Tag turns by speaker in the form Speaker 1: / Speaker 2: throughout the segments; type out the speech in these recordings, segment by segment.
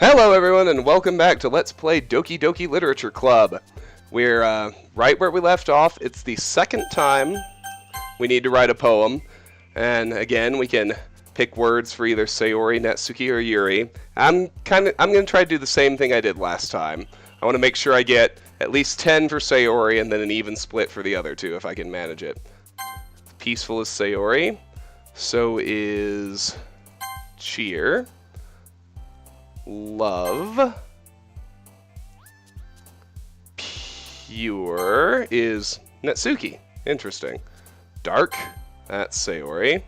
Speaker 1: Hello everyone and welcome back to Let's Play Doki Doki Literature Club. We're right where we left off. It's the second time we need to write a poem. And again, we can pick words for either Sayori, Natsuki, or Yuri. I'm going to try to do the same thing I did last time. I want to make sure I get at least 10 for Sayori and then an even split for the other two if I can manage it. Peaceful is Sayori. So is Cheer. Love. Pure is Natsuki. Interesting. Dark, that's Sayori.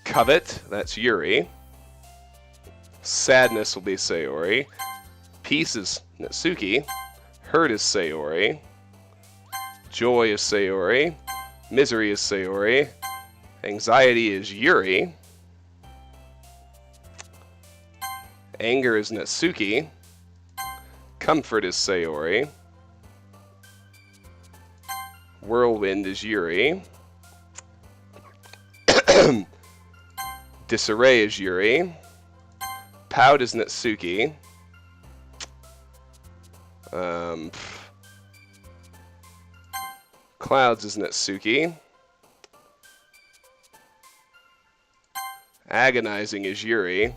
Speaker 1: Covet, that's Yuri. Sadness will be Sayori. Peace is Natsuki. Hurt is Sayori. Joy is Sayori. Misery is Sayori. Anxiety is Yuri. Anger is Natsuki. Comfort is Sayori. Whirlwind is Yuri. Disarray is Yuri. Pout is Natsuki. Clouds is Natsuki. Agonizing is Yuri.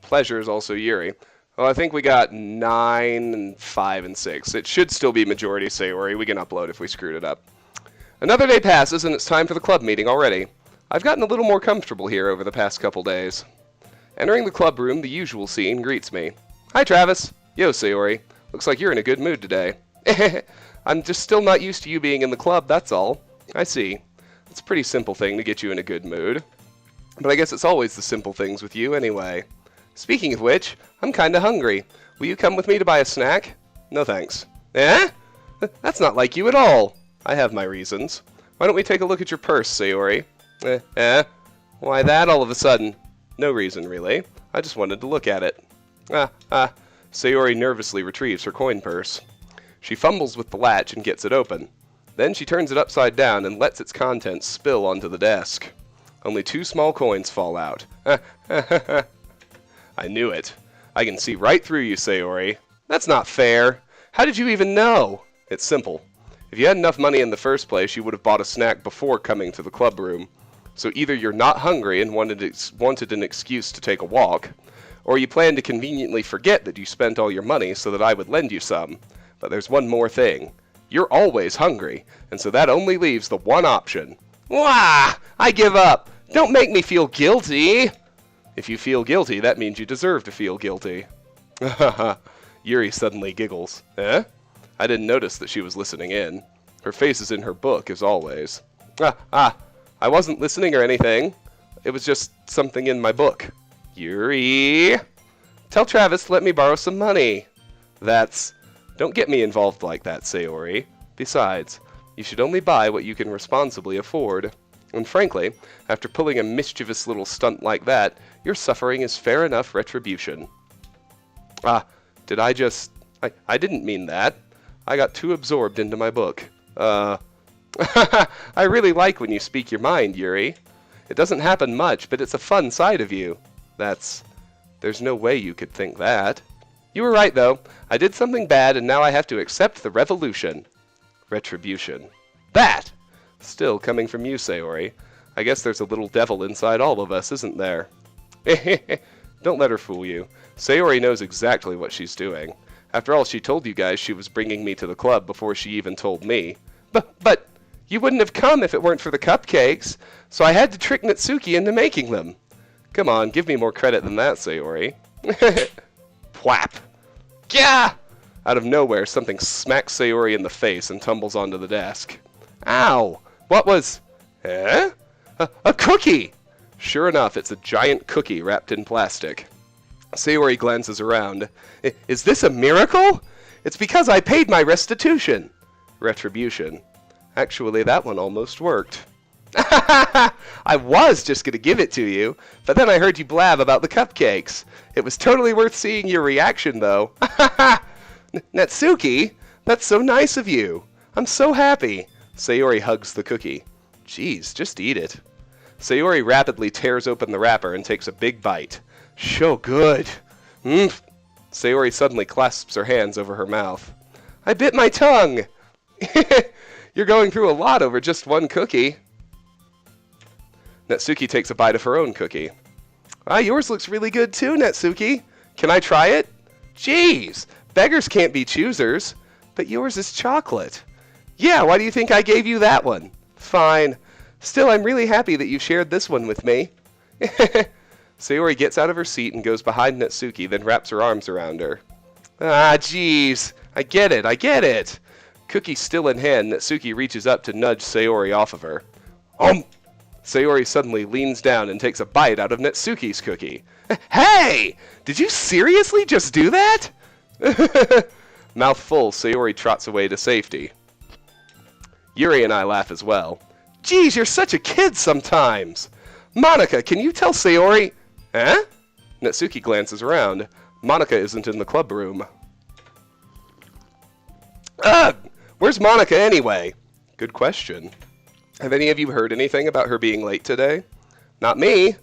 Speaker 1: Pleasure is also Yuri. Well, I think we got 9, and 5, and 6. It should still be majority Sayori. We can upload if we screwed it up. Another day passes, and it's time for the club meeting already. I've gotten a little more comfortable here over the past couple days. Entering the club room, the usual scene greets me. Hi, Travis. Yo, Sayori. Looks like you're in a good mood today. I'm just still not used to you being in the club, that's all. I see. It's a pretty simple thing to get you in a good mood. But I guess it's always the simple things with you anyway. Speaking of which, I'm kinda hungry. Will you come with me to buy a snack? No thanks. Eh? That's not like you at all. I have my reasons. Why don't we take a look at your purse, Sayori? Why that all of a sudden? No reason, really. I just wanted to look at it. Sayori nervously retrieves her coin purse. She fumbles with the latch and gets it open. Then she turns it upside down and lets its contents spill onto the desk. Only 2 small coins fall out. I knew it. I can see right through you, Sayori. That's not fair. How did you even know? It's simple. If you had enough money in the first place, you would have bought a snack before coming to the club room. So either you're not hungry and wanted an excuse to take a walk, or you plan to conveniently forget that you spent all your money so that I would lend you some. But there's one more thing. You're always hungry, and so that only leaves the one option. Wah! I give up! Don't make me feel guilty! If you feel guilty, that means you deserve to feel guilty. Yuri suddenly giggles. Eh? I didn't notice that she was listening in. Her face is in her book, as always. I wasn't listening or anything. It was just something in my book. Yuri! Tell Travis to let me borrow some money. Don't get me involved like that, Sayori. Besides, you should only buy what you can responsibly afford. And frankly, after pulling a mischievous little stunt like that, your suffering is fair enough retribution. Did I just... I didn't mean that. I got too absorbed into my book. I really like when you speak your mind, Yuri. It doesn't happen much, but it's a fun side of you. There's no way you could think that. You were right, though. I did something bad, and now I have to accept the revolution. Retribution. That! Still coming from you, Sayori. I guess there's a little devil inside all of us, isn't there? Don't let her fool you. Sayori knows exactly what she's doing. After all, she told you guys she was bringing me to the club before she even told me. But you wouldn't have come if it weren't for the cupcakes, so I had to trick Natsuki into making them. Come on, give me more credit than that, Sayori. Pwap! Gah! Out of nowhere, something smacks Sayori in the face and tumbles onto the desk. Ow! What was... Eh? A cookie! Sure enough, it's a giant cookie wrapped in plastic. Sayori glances around. Is this a miracle? It's because I paid my restitution. Retribution. Actually, that one almost worked. I was just going to give it to you, but then I heard you blab about the cupcakes. It was totally worth seeing your reaction, though. Natsuki, that's so nice of you. I'm so happy. Sayori hugs the cookie. Geez, just eat it. Sayori rapidly tears open the wrapper and takes a big bite. So good. Mmm. Sayori suddenly clasps her hands over her mouth. I bit my tongue! You're going through a lot over just one cookie. Natsuki takes a bite of her own cookie. Ah, yours looks really good too, Natsuki. Can I try it? Jeez, beggars can't be choosers. But yours is chocolate. Yeah, why do you think I gave you that one? Fine. Still, I'm really happy that you shared this one with me. Sayori gets out of her seat and goes behind Natsuki, then wraps her arms around her. Ah, jeez. I get it. Cookie still in hand, Natsuki reaches up to nudge Sayori off of her. Sayori suddenly leans down and takes a bite out of Natsuki's cookie. Hey! Did you seriously just do that? Mouth full, Sayori trots away to safety. Yuri and I laugh as well. Geez, you're such a kid sometimes. Monica, can you tell Sayori... Huh? Natsuki glances around. Monica isn't in the club room. Ugh! Where's Monica anyway? Good question. Have any of you heard anything about her being late today? Not me.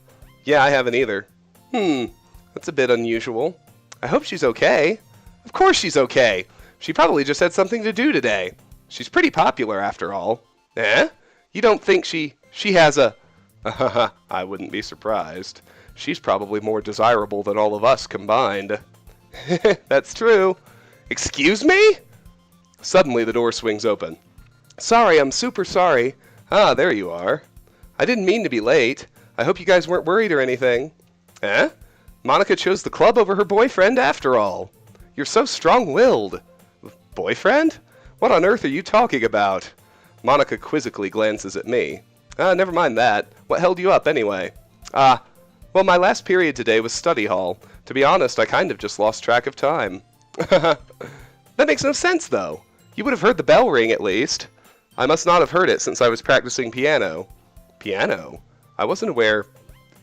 Speaker 1: Yeah, I haven't either. That's a bit unusual. I hope she's okay. Of course she's okay. She probably just had something to do today. She's pretty popular after all. Eh? You don't think she has a... I wouldn't be surprised. She's probably more desirable than all of us combined. That's true. Excuse me? Suddenly the door swings open. Sorry, I'm super sorry. Ah, there you are. I didn't mean to be late. I hope you guys weren't worried or anything. Eh? Monica chose the club over her boyfriend after all. You're so strong-willed. Boyfriend? What on earth are you talking about? Monica quizzically glances at me. Never mind that. What held you up anyway? Well, my last period today was study hall. To be honest, I kind of just lost track of time. That makes no sense, though. You would have heard the bell ring, at least. I must not have heard it since I was practicing piano. Piano? I wasn't aware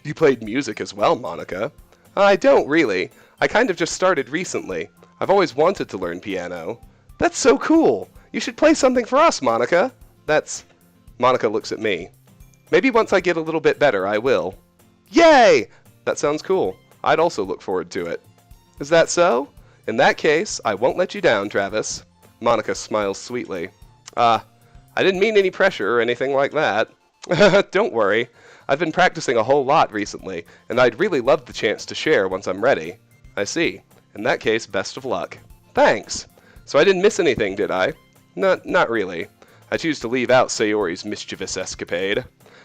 Speaker 1: you played music as well, Monica. I don't, really. I kind of just started recently. I've always wanted to learn piano. That's so cool. You should play something for us, Monica. Monica looks at me. Maybe once I get a little bit better, I will. Yay! That sounds cool. I'd also look forward to it. Is that so? In that case, I won't let you down, Travis. Monica smiles sweetly. I didn't mean any pressure or anything like that. Don't worry. I've been practicing a whole lot recently, and I'd really love the chance to share once I'm ready. I see. In that case, best of luck. Thanks. So I didn't miss anything, did I? Not really. I choose to leave out Sayori's mischievous escapade.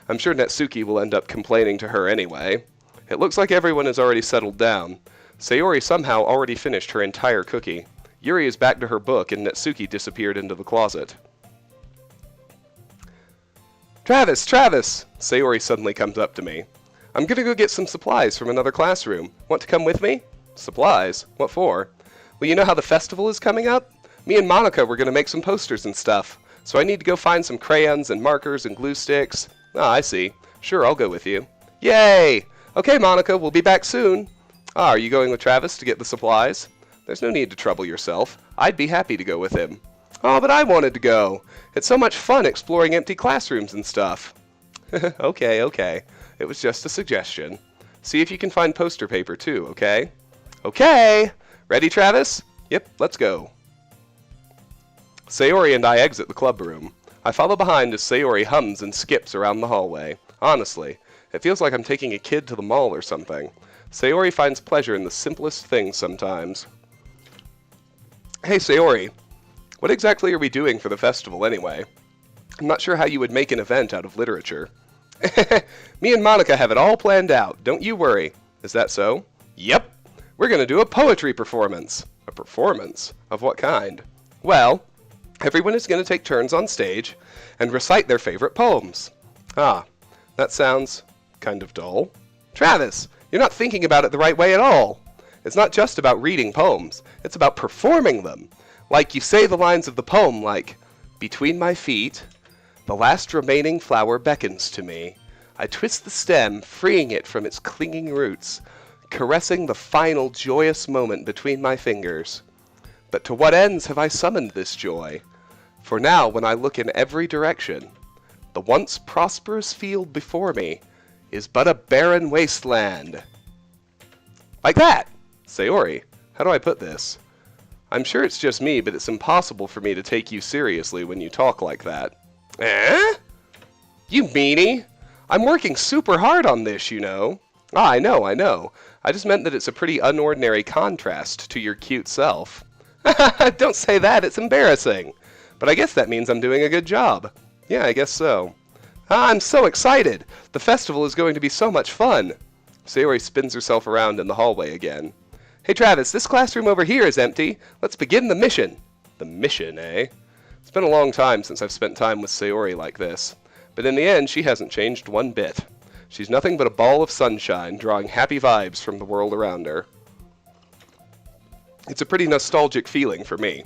Speaker 1: I'm sure Natsuki will end up complaining to her anyway. It looks like everyone has already settled down. Sayori somehow already finished her entire cookie. Yuri is back to her book, and Natsuki disappeared into the closet. Travis! Sayori suddenly comes up to me. I'm gonna go get some supplies from another classroom. Want to come with me? Supplies? What for? Well, you know how the festival is coming up? Me and Monica were gonna make some posters and stuff. So I need to go find some crayons and markers and glue sticks. I see. Sure, I'll go with you. Yay! Okay, Monica, we'll be back soon. Are you going with Travis to get the supplies? There's no need to trouble yourself. I'd be happy to go with him. Oh, but I wanted to go. It's so much fun exploring empty classrooms and stuff. Okay. It was just a suggestion. See if you can find poster paper too, okay? Okay! Ready, Travis? Yep, let's go. Sayori and I exit the club room. I follow behind as Sayori hums and skips around the hallway. Honestly, it feels like I'm taking a kid to the mall or something. Sayori finds pleasure in the simplest things sometimes. Hey, Sayori. What exactly are we doing for the festival anyway? I'm not sure how you would make an event out of literature. Me and Monica have it all planned out. Don't you worry. Is that so? Yep. We're going to do a poetry performance. A performance? Of what kind? Well, everyone is going to take turns on stage and recite their favorite poems. That sounds kind of dull. Travis, you're not thinking about it the right way at all. It's not just about reading poems. It's about performing them. Like you say the lines of the poem like, between my feet, the last remaining flower beckons to me. I twist the stem, freeing it from its clinging roots, caressing the final joyous moment between my fingers. But to what ends have I summoned this joy? For now, when I look in every direction, the once prosperous field before me is but a barren wasteland. Like that! Sayori, how do I put this? I'm sure it's just me, but it's impossible for me to take you seriously when you talk like that. Eh? You meanie! I'm working super hard on this, you know. Ah, I know. I just meant that it's a pretty unordinary contrast to your cute self. Don't say that, it's embarrassing. But I guess that means I'm doing a good job. Yeah, I guess so. Ah, I'm so excited! The festival is going to be so much fun! Sayori spins herself around in the hallway again. Hey Travis, this classroom over here is empty. Let's begin the mission. The mission, eh? It's been a long time since I've spent time with Sayori like this. But in the end, she hasn't changed one bit. She's nothing but a ball of sunshine, drawing happy vibes from the world around her. It's a pretty nostalgic feeling for me.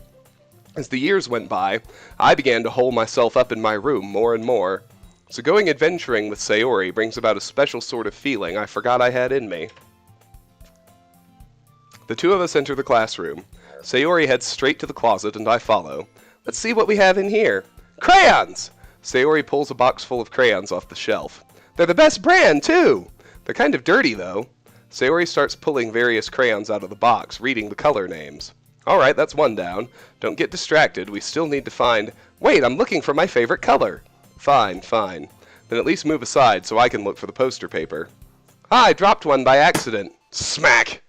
Speaker 1: As the years went by, I began to hole myself up in my room more and more. So going adventuring with Sayori brings about a special sort of feeling I forgot I had in me. The two of us enter the classroom. Sayori heads straight to the closet and I follow. Let's see what we have in here. Crayons! Sayori pulls a box full of crayons off the shelf. They're the best brand, too! They're kind of dirty, though. Sayori starts pulling various crayons out of the box, reading the color names. Alright, that's one down. Don't get distracted, we still need to find... Wait, I'm looking for my favorite color! Fine. Then at least move aside so I can look for the poster paper. Ah, I dropped one by accident. Smack!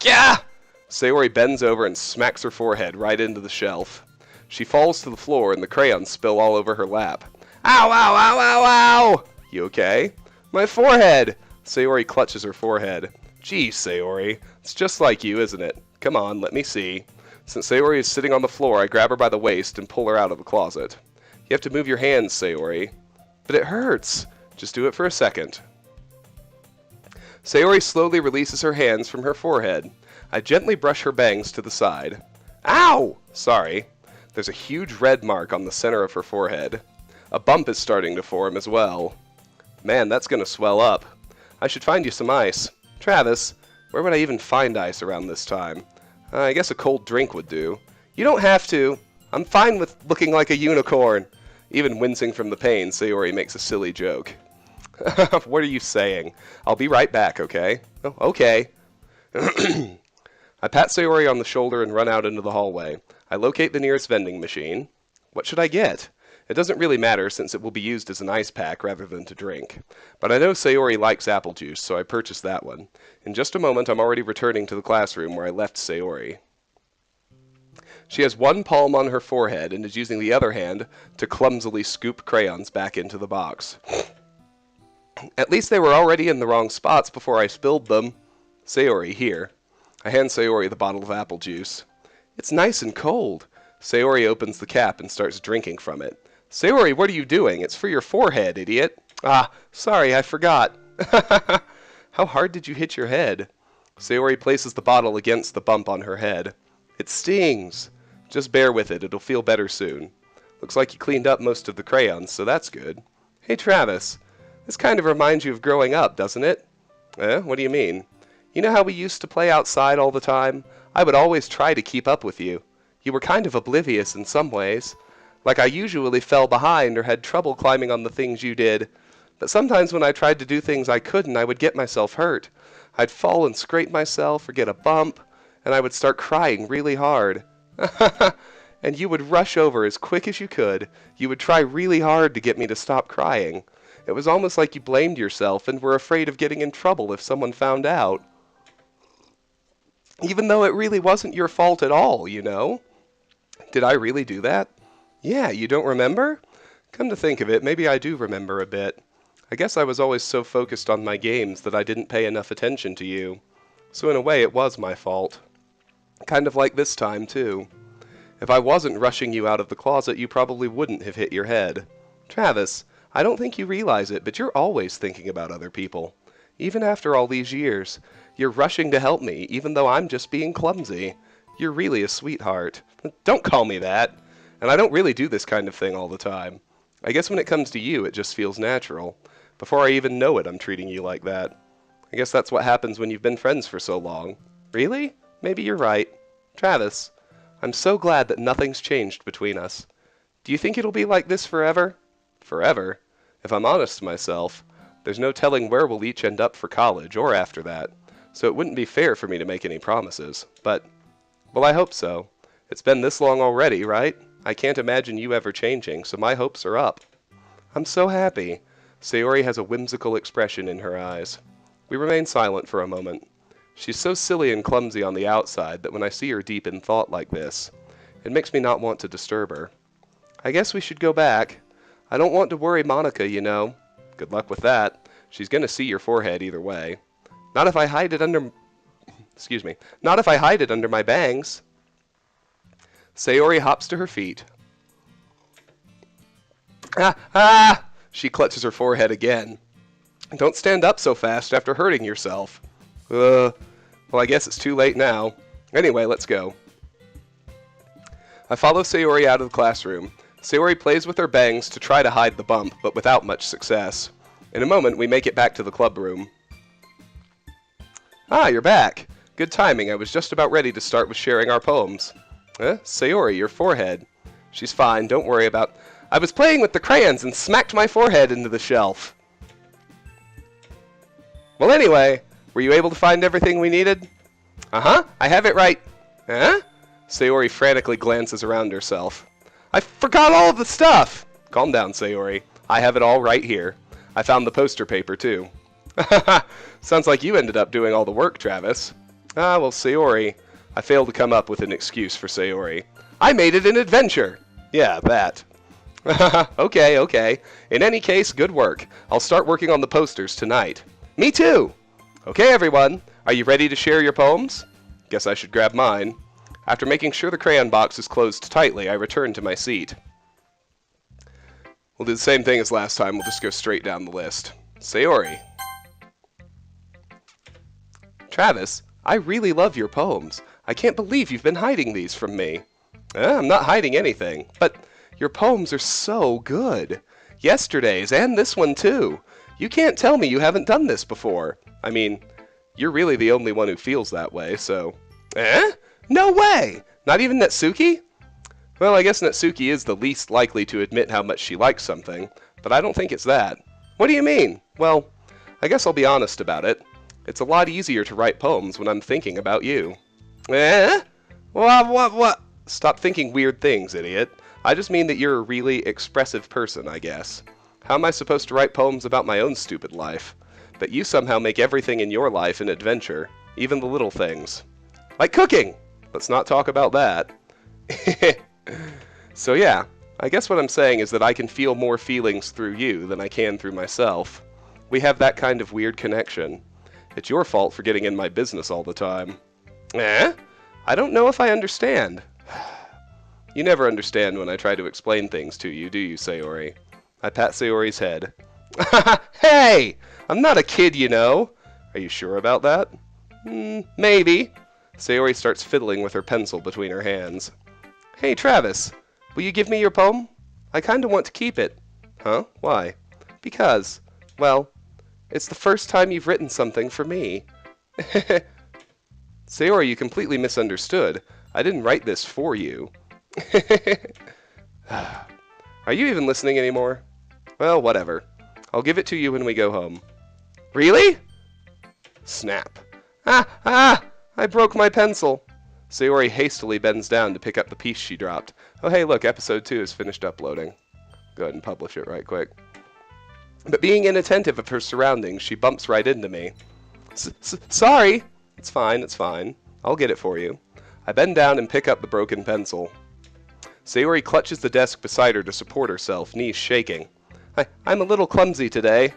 Speaker 1: Gah! Sayori bends over and smacks her forehead right into the shelf. She falls to the floor and the crayons spill all over her lap. Ow, ow, ow, ow, ow! You okay? My forehead! Sayori clutches her forehead. Geez, Sayori, it's just like you, isn't it? Come on, let me see. Since Sayori is sitting on the floor, I grab her by the waist and pull her out of the closet. You have to move your hands, Sayori. But it hurts. Just do it for a second. Sayori slowly releases her hands from her forehead. I gently brush her bangs to the side. Ow! Sorry. There's a huge red mark on the center of her forehead. A bump is starting to form as well. Man, that's gonna swell up. I should find you some ice. Travis, where would I even find ice around this time? I guess a cold drink would do. You don't have to. I'm fine with looking like a unicorn. Even wincing from the pain, Sayori makes a silly joke. What are you saying? I'll be right back, okay? Oh, okay. I pat Sayori on the shoulder and run out into the hallway. I locate the nearest vending machine. What should I get? It doesn't really matter since it will be used as an ice pack rather than to drink. But I know Sayori likes apple juice, so I purchase that one. In just a moment, I'm already returning to the classroom where I left Sayori. She has one palm on her forehead and is using the other hand to clumsily scoop crayons back into the box. At least they were already in the wrong spots before I spilled them. Sayori, here. I hand Sayori the bottle of apple juice. It's nice and cold. Sayori opens the cap and starts drinking from it. Sayori, what are you doing? It's for your forehead, idiot. Ah, sorry, I forgot. How hard did you hit your head? Sayori places the bottle against the bump on her head. It stings. Just bear with it, it'll feel better soon. Looks like you cleaned up most of the crayons, so that's good. Hey, Travis, this kind of reminds you of growing up, doesn't it? What do you mean? You know how we used to play outside all the time? I would always try to keep up with you. You were kind of oblivious in some ways. Like I usually fell behind or had trouble climbing on the things you did. But sometimes when I tried to do things I couldn't, I would get myself hurt. I'd fall and scrape myself or get a bump, and I would start crying really hard. And you would rush over as quick as you could. You would try really hard to get me to stop crying. It was almost like you blamed yourself and were afraid of getting in trouble if someone found out. Even though it really wasn't your fault at all, you know? Did I really do that? Yeah, you don't remember? Come to think of it, maybe I do remember a bit. I guess I was always so focused on my games that I didn't pay enough attention to you. So in a way, it was my fault. Kind of like this time, too. If I wasn't rushing you out of the closet, you probably wouldn't have hit your head. Travis, I don't think you realize it, but you're always thinking about other people. Even after all these years, you're rushing to help me, even though I'm just being clumsy. You're really a sweetheart. Don't call me that. And I don't really do this kind of thing all the time. I guess when it comes to you, it just feels natural. Before I even know it, I'm treating you like that. I guess that's what happens when you've been friends for so long. Really? Maybe you're right. Travis, I'm so glad that nothing's changed between us. Do you think it'll be like this forever? Forever? If I'm honest to myself, There's no telling where we'll each end up for college or after that, so it wouldn't be fair for me to make any promises. But, well, I hope so. It's been this long already, right? I can't imagine you ever changing, so my hopes are up. I'm so happy. Sayori has a whimsical expression in her eyes. We remain silent for a moment. She's so silly and clumsy on the outside that when I see her deep in thought like this, it makes me not want to disturb her. I guess we should go back. I don't want to worry Monica, you know. Good luck with that. She's going to see your forehead either way. Not if I hide it under... Excuse me. Not if I hide it under my bangs. Sayori hops to her feet. Ah! Ah! She clutches her forehead again. Don't stand up so fast after hurting yourself. Well, I guess it's too late now. Anyway, let's go. I follow Sayori out of the classroom. Sayori plays with her bangs to try to hide the bump, but without much success. In a moment, we make it back to the club room. Ah, you're back. Good timing. I was just about ready to start with sharing our poems. Sayori, your forehead. She's fine. Don't worry about... I was playing with the crayons and smacked my forehead into the shelf. Well, anyway, were you able to find everything we needed? Uh-huh. I have it right. Huh? Sayori frantically glances around herself. I forgot all of the stuff! Calm down, Sayori. I have it all right here. I found the poster paper, too. Sounds like you ended up doing all the work, Travis. Ah, well, Sayori. I failed to come up with an excuse for Sayori. I made it an adventure! Yeah, that. Okay. In any case, good work. I'll start working on the posters tonight. Me too! Okay, everyone. Are you ready to share your poems? Guess I should grab mine. After making sure the crayon box is closed tightly, I return to my seat. We'll do the same thing as last time. We'll just go straight down the list. Sayori. Travis, I really love your poems. I can't believe you've been hiding these from me. I'm not hiding anything, but your poems are so good. Yesterday's and this one too. You can't tell me you haven't done this before. I mean, you're really the only one who feels that way, so... No way! Not even Natsuki? Well, I guess Natsuki is the least likely to admit how much she likes something, but I don't think it's that. What do you mean? Well, I guess I'll be honest about it. It's a lot easier to write poems when I'm thinking about you. What? Stop thinking weird things, idiot. I just mean that you're a really expressive person, I guess. How am I supposed to write poems about my own stupid life? But you somehow make everything in your life an adventure, even the little things. Like cooking! Let's not talk about that. So yeah, I guess what I'm saying is that I can feel more feelings through you than I can through myself. We have that kind of weird connection. It's your fault for getting in my business all the time. I don't know if I understand. You never understand when I try to explain things to you, do you, Sayori? I pat Sayori's head. Hey! I'm not a kid, you know. Are you sure about that? Maybe. Sayori starts fiddling with her pencil between her hands. Hey, Travis, will you give me your poem? I kinda want to keep it. Huh? Why? Because, well, it's the first time you've written something for me. Sayori, you completely misunderstood. I didn't write this for you. Are you even listening anymore? Well, whatever. I'll give it to you when we go home. Really? Snap. I broke my pencil. Sayori hastily bends down to pick up the piece she dropped. Oh, hey, look, episode 2 is finished uploading. Go ahead and publish it right quick. But being inattentive of her surroundings, she bumps right into me. Sorry! It's fine. I'll get it for you. I bend down and pick up the broken pencil. Sayori clutches the desk beside her to support herself, knees shaking. I'm a little clumsy today.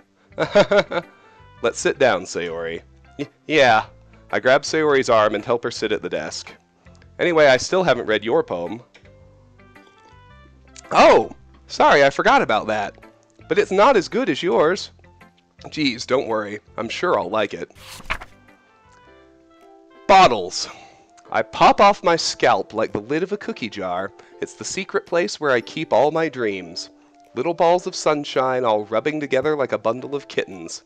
Speaker 1: Let's sit down, Sayori. Yeah. I grab Sayori's arm and help her sit at the desk. Anyway, I still haven't read your poem. Oh! Sorry, I forgot about that. But it's not as good as yours. Geez, don't worry. I'm sure I'll like it. Bottles. I pop off my scalp like the lid of a cookie jar. It's the secret place where I keep all my dreams. Little balls of sunshine all rubbing together like a bundle of kittens.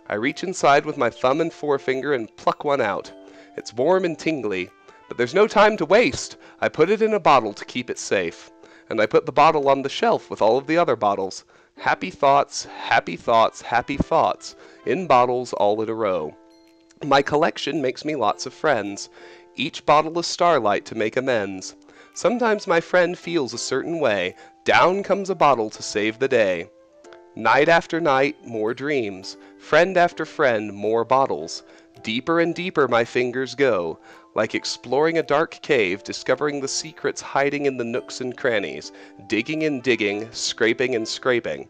Speaker 1: I reach inside with my thumb and forefinger and pluck one out. It's warm and tingly, but there's no time to waste. I put it in a bottle to keep it safe. And I put the bottle on the shelf with all of the other bottles. Happy thoughts, happy thoughts, happy thoughts, in bottles all in a row. My collection makes me lots of friends. Each bottle a starlight to make amends. Sometimes my friend feels a certain way. Down comes a bottle to save the day. Night after night, more dreams. Friend after friend, more bottles. Deeper and deeper my fingers go, like exploring a dark cave, discovering the secrets hiding in the nooks and crannies, digging and digging, scraping and scraping.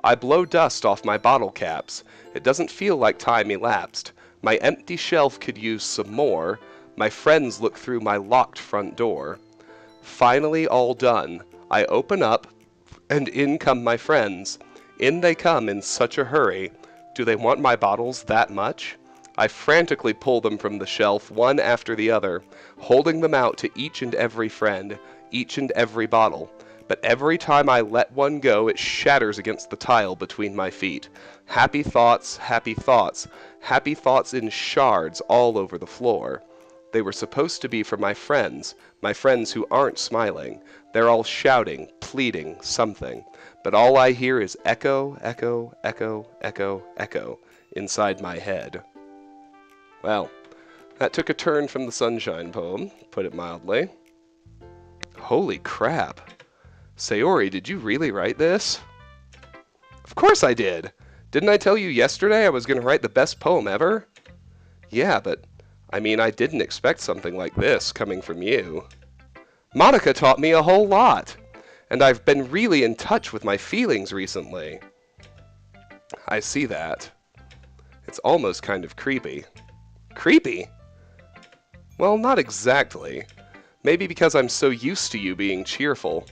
Speaker 1: I blow dust off my bottle caps. It doesn't feel like time elapsed. My empty shelf could use some more. My friends look through my locked front door. Finally all done. I open up, and in come my friends. In they come in such a hurry. Do they want my bottles that much? I frantically pull them from the shelf, one after the other, holding them out to each and every friend, each and every bottle. But every time I let one go, it shatters against the tile between my feet. Happy thoughts, happy thoughts, happy thoughts in shards all over the floor. They were supposed to be for my friends who aren't smiling. They're all shouting, pleading, something. But all I hear is echo, echo, echo, echo, echo inside my head. Well, that took a turn from the Sunshine poem, put it mildly. Holy crap. Sayori, did you really write this? Of course I did. Didn't I tell you yesterday I was going to write the best poem ever? Yeah, but I mean, I didn't expect something like this coming from you. Monica taught me a whole lot, and I've been really in touch with my feelings recently. I see that. It's almost kind of creepy. Creepy? Well, not exactly. Maybe because I'm so used to you being cheerful.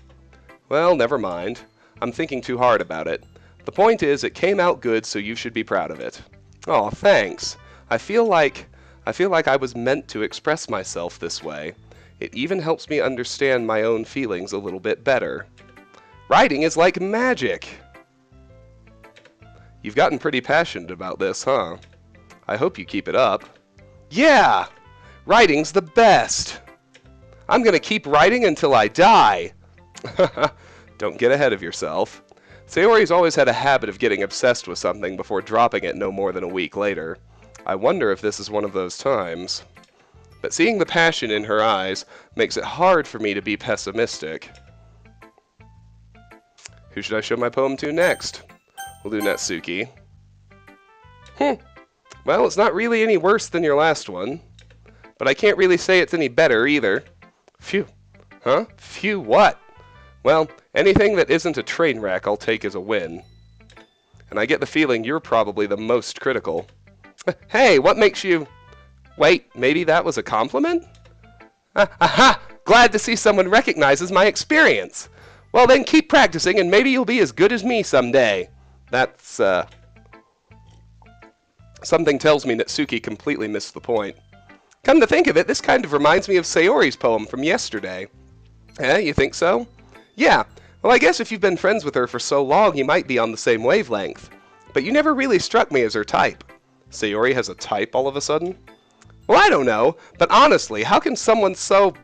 Speaker 1: Well, never mind. I'm thinking too hard about it. The point is, it came out good, so you should be proud of it. Oh, thanks. I feel like I was meant to express myself this way. It even helps me understand my own feelings a little bit better. Writing is like magic. You've gotten pretty passionate about this, huh? I hope you keep it up. Yeah! Writing's the best! I'm gonna keep writing until I die! Don't get ahead of yourself. Sayori's always had a habit of getting obsessed with something before dropping it no more than a week later. I wonder if this is one of those times. But seeing the passion in her eyes makes it hard for me to be pessimistic. Who should I show my poem to next? We'll do Natsuki. Well, it's not really any worse than your last one. But I can't really say it's any better either. Phew. Huh? Phew what? Well, anything that isn't a train wreck I'll take as a win. And I get the feeling you're probably the most critical. Hey, what makes you... Wait, maybe that was a compliment? Aha! Glad to see someone recognizes my experience. Well then, keep practicing and maybe you'll be as good as me someday. That's, Something tells me Natsuki completely missed the point. Come to think of it, this kind of reminds me of Sayori's poem from yesterday. Eh, you think so? Yeah, well I guess if you've been friends with her for so long, you might be on the same wavelength. But you never really struck me as her type. Sayori has a type all of a sudden? Well, I don't know, but honestly, how can someone so,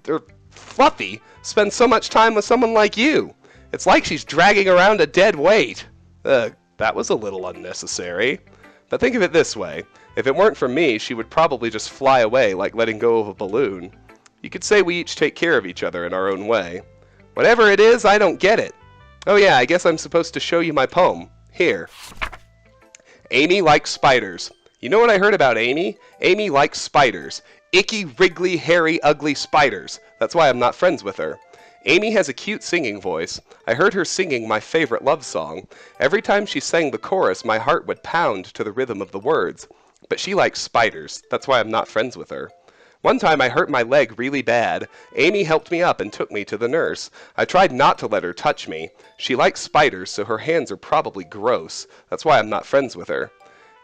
Speaker 1: fluffy spend so much time with someone like you? It's like she's dragging around a dead weight. That was a little unnecessary. But think of it this way. If it weren't for me, she would probably just fly away like letting go of a balloon. You could say we each take care of each other in our own way. Whatever it is, I don't get it. Oh yeah, I guess I'm supposed to show you my poem. Here. Amy likes spiders. You know what I heard about Amy? Amy likes spiders. Icky, wriggly, hairy, ugly spiders. That's why I'm not friends with her. Amy has a cute singing voice. I heard her singing my favorite love song. Every time she sang the chorus, my heart would pound to the rhythm of the words. But she likes spiders. That's why I'm not friends with her. One time I hurt my leg really bad. Amy helped me up and took me to the nurse. I tried not to let her touch me. She likes spiders, so her hands are probably gross. That's why I'm not friends with her.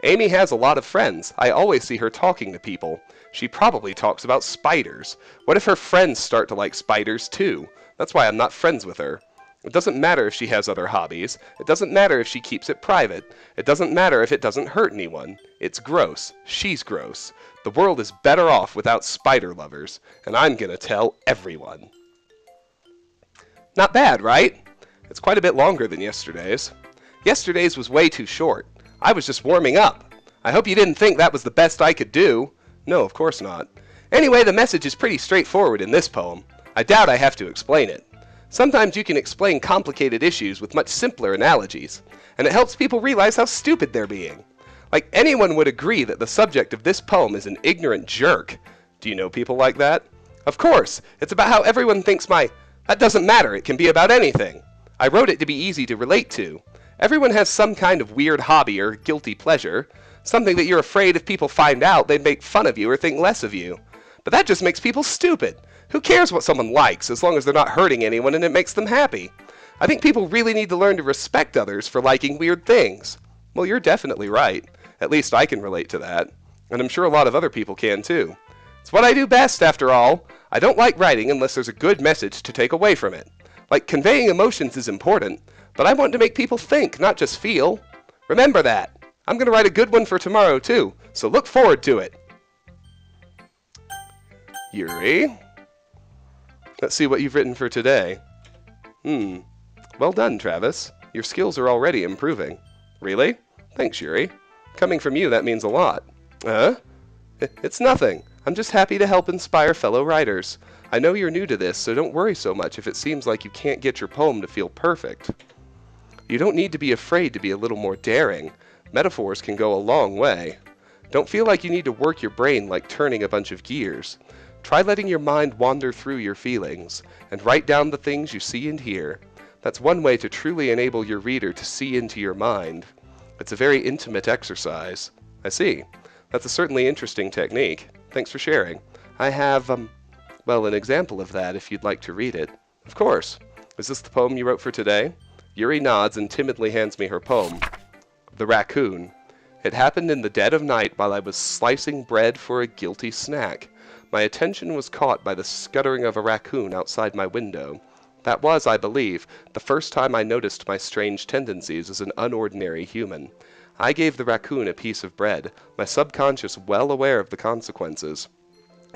Speaker 1: Amy has a lot of friends. I always see her talking to people. She probably talks about spiders. What if her friends start to like spiders too? That's why I'm not friends with her. It doesn't matter if she has other hobbies. It doesn't matter if she keeps it private. It doesn't matter if it doesn't hurt anyone. It's gross. She's gross. The world is better off without spider lovers, and I'm gonna tell everyone. Not bad, right? It's quite a bit longer than yesterday's. Yesterday's was way too short. I was just warming up. I hope you didn't think that was the best I could do. No, of course not. Anyway, the message is pretty straightforward in this poem. I doubt I have to explain it. Sometimes you can explain complicated issues with much simpler analogies, and it helps people realize how stupid they're being. Like, anyone would agree that the subject of this poem is an ignorant jerk. Do you know people like that? Of course, it's about how everyone thinks that doesn't matter, it can be about anything. I wrote it to be easy to relate to. Everyone has some kind of weird hobby or guilty pleasure, something that you're afraid if people find out they'd make fun of you or think less of you. But that just makes people stupid. Who cares what someone likes as long as they're not hurting anyone and it makes them happy? I think people really need to learn to respect others for liking weird things. Well, you're definitely right. At least I can relate to that. And I'm sure a lot of other people can too. It's what I do best, after all. I don't like writing unless there's a good message to take away from it. Like, conveying emotions is important, but I want to make people think, not just feel. Remember that. I'm going to write a good one for tomorrow too, so look forward to it. Yuri? Let's see what you've written for today. Well done, Travis. Your skills are already improving. Really? Thanks, Yuri. Coming from you, that means a lot. Huh? It's nothing. I'm just happy to help inspire fellow writers. I know you're new to this, so don't worry so much if it seems like you can't get your poem to feel perfect. You don't need to be afraid to be a little more daring. Metaphors can go a long way. Don't feel like you need to work your brain like turning a bunch of gears. Try letting your mind wander through your feelings, and write down the things you see and hear. That's one way to truly enable your reader to see into your mind. It's a very intimate exercise. I see. That's a certainly interesting technique. Thanks for sharing. I have, well, an example of that if you'd like to read it. Of course. Is this the poem you wrote for today? Yuri nods and timidly hands me her poem. The Raccoon. It happened in the dead of night while I was slicing bread for a guilty snack. My attention was caught by the scuttering of a raccoon outside my window. That was, I believe, the first time I noticed my strange tendencies as an unordinary human. I gave the raccoon a piece of bread, my subconscious well aware of the consequences.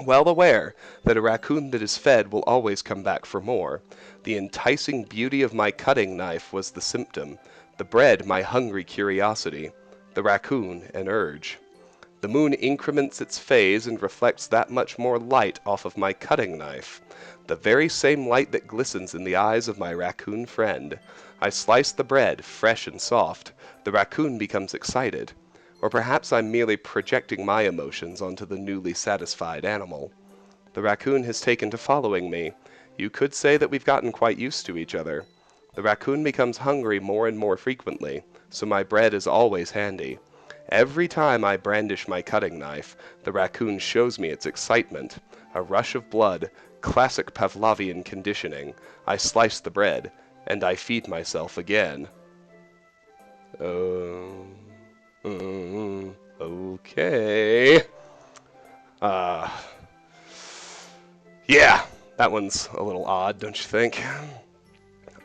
Speaker 1: Well aware that a raccoon that is fed will always come back for more. The enticing beauty of my cutting knife was the symptom, the bread my hungry curiosity, the raccoon an urge. The moon increments its phase and reflects that much more light off of my cutting knife, the very same light that glistens in the eyes of my raccoon friend. I slice the bread, fresh and soft. The raccoon becomes excited. Or perhaps I'm merely projecting my emotions onto the newly satisfied animal. The raccoon has taken to following me. You could say that we've gotten quite used to each other. The raccoon becomes hungry more and more frequently, so my bread is always handy. Every time I brandish my cutting knife, the raccoon shows me its excitement. A rush of blood, classic Pavlovian conditioning. I slice the bread, and I feed myself again. Okay. Yeah, that one's a little odd, don't you think?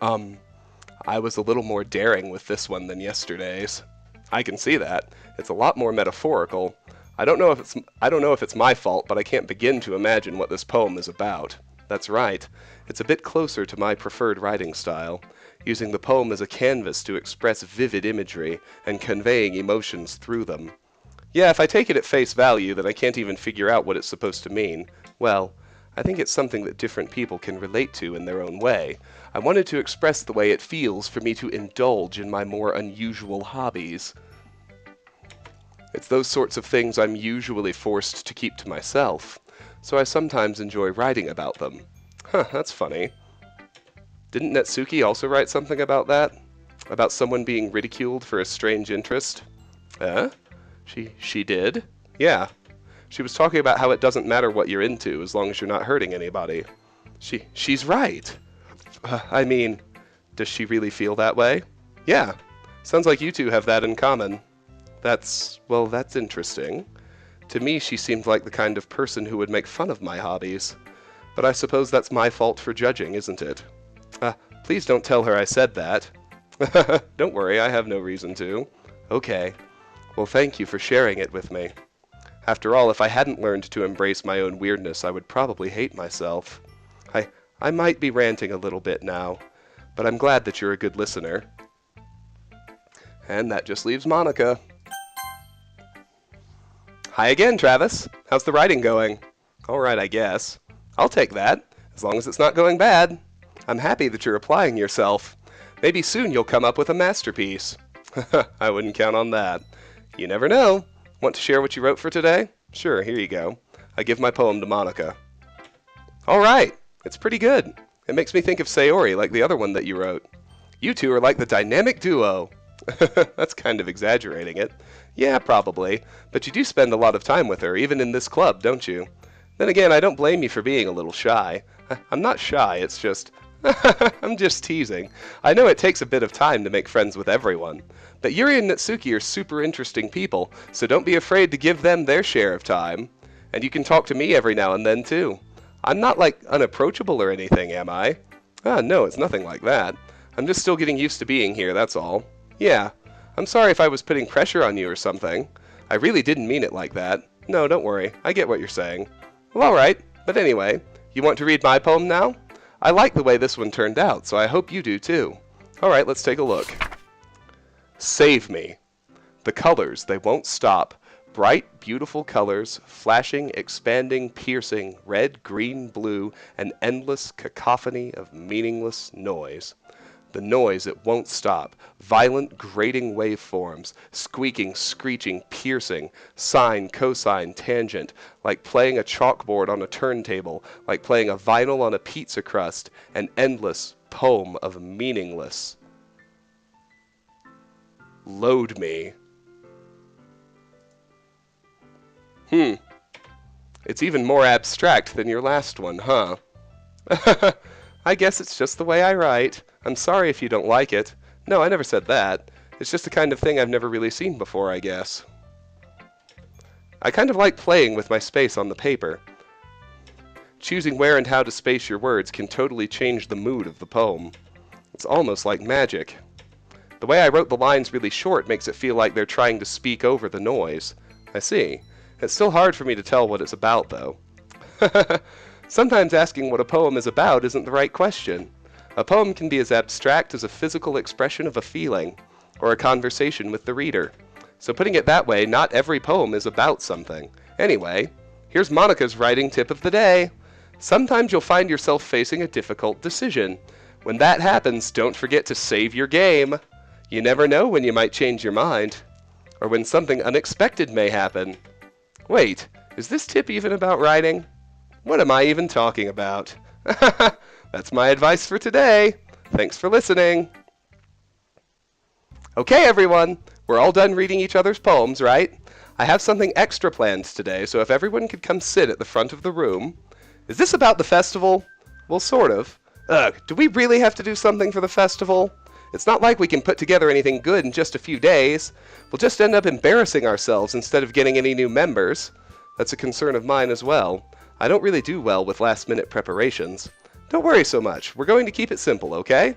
Speaker 1: I was a little more daring with this one than yesterday's. I can see that. It's a lot more metaphorical. I don't know if it's my fault, but I can't begin to imagine what this poem is about. That's right. It's a bit closer to my preferred writing style, using the poem as a canvas to express vivid imagery and conveying emotions through them. Yeah, if I take it at face value that I can't even figure out what it's supposed to mean, well, I think it's something that different people can relate to in their own way. I wanted to express the way it feels for me to indulge in my more unusual hobbies. It's those sorts of things I'm usually forced to keep to myself, so I sometimes enjoy writing about them. Huh, that's funny. Didn't Netsuki also write something about that? About someone being ridiculed for a strange interest? She did? Yeah. She was talking about how it doesn't matter what you're into as long as you're not hurting anybody. She's right. I mean, does she really feel that way? Yeah. Sounds like you two have that in common. That's interesting. To me, she seemed like the kind of person who would make fun of my hobbies. But I suppose that's my fault for judging, isn't it? Please don't tell her I said that. Don't worry, I have no reason to. Okay. Well, thank you for sharing it with me. After all, if I hadn't learned to embrace my own weirdness, I would probably hate myself. I might be ranting a little bit now, but I'm glad that you're a good listener. And that just leaves Monica. Hi again, Travis. How's the writing going? All right, I guess. I'll take that, as long as it's not going bad. I'm happy that you're applying yourself. Maybe soon you'll come up with a masterpiece. I wouldn't count on that. You never know. Want to share what you wrote for today? Sure, here you go. I give my poem to Monica. All right, it's pretty good. It makes me think of Sayori, like the other one that you wrote. You two are like the dynamic duo. That's kind of exaggerating it. Yeah, probably. But you do spend a lot of time with her, even in this club, don't you? Then again, I don't blame you for being a little shy. I'm not shy, it's just... I'm just teasing. I know it takes a bit of time to make friends with everyone. But Yuri and Natsuki are super interesting people, so don't be afraid to give them their share of time. And you can talk to me every now and then, too. I'm not, like, unapproachable or anything, am I? No, it's nothing like that. I'm just still getting used to being here, that's all. Yeah, I'm sorry if I was putting pressure on you or something. I really didn't mean it like that. No, don't worry. I get what you're saying. Well, alright. But anyway, you want to read my poem now? I like the way this one turned out, so I hope you do too. Alright, let's take a look. Save me. The colors, they won't stop. Bright, beautiful colors, flashing, expanding, piercing, red, green, blue, an endless cacophony of meaningless noise. The noise, it won't stop. Violent, grating waveforms, squeaking, screeching, piercing, sine, cosine, tangent, like playing a chalkboard on a turntable, like playing a vinyl on a pizza crust, an endless poem of meaningless. Load me. It's even more abstract than your last one, huh? I guess it's just the way I write. I'm sorry if you don't like it. No, I never said that. It's just the kind of thing I've never really seen before, I guess. I kind of like playing with my space on the paper. Choosing where and how to space your words can totally change the mood of the poem. It's almost like magic. The way I wrote the lines really short makes it feel like they're trying to speak over the noise. I see. It's still hard for me to tell what it's about, though. Sometimes asking what a poem is about isn't the right question. A poem can be as abstract as a physical expression of a feeling, or a conversation with the reader. So putting it that way, not every poem is about something. Anyway, here's Monica's writing tip of the day. Sometimes you'll find yourself facing a difficult decision. When that happens, don't forget to save your game. You never know when you might change your mind, or when something unexpected may happen. Wait, is this tip even about writing? What am I even talking about? That's my advice for today. Thanks for listening. Okay, everyone, we're all done reading each other's poems, right? I have something extra planned today, so if everyone could come sit at the front of the room. Is this about the festival? Well, sort of. Ugh, do we really have to do something for the festival? It's not like we can put together anything good in just a few days. We'll just end up embarrassing ourselves instead of getting any new members. That's a concern of mine as well. I don't really do well with last-minute preparations. Don't worry so much. We're going to keep it simple, okay?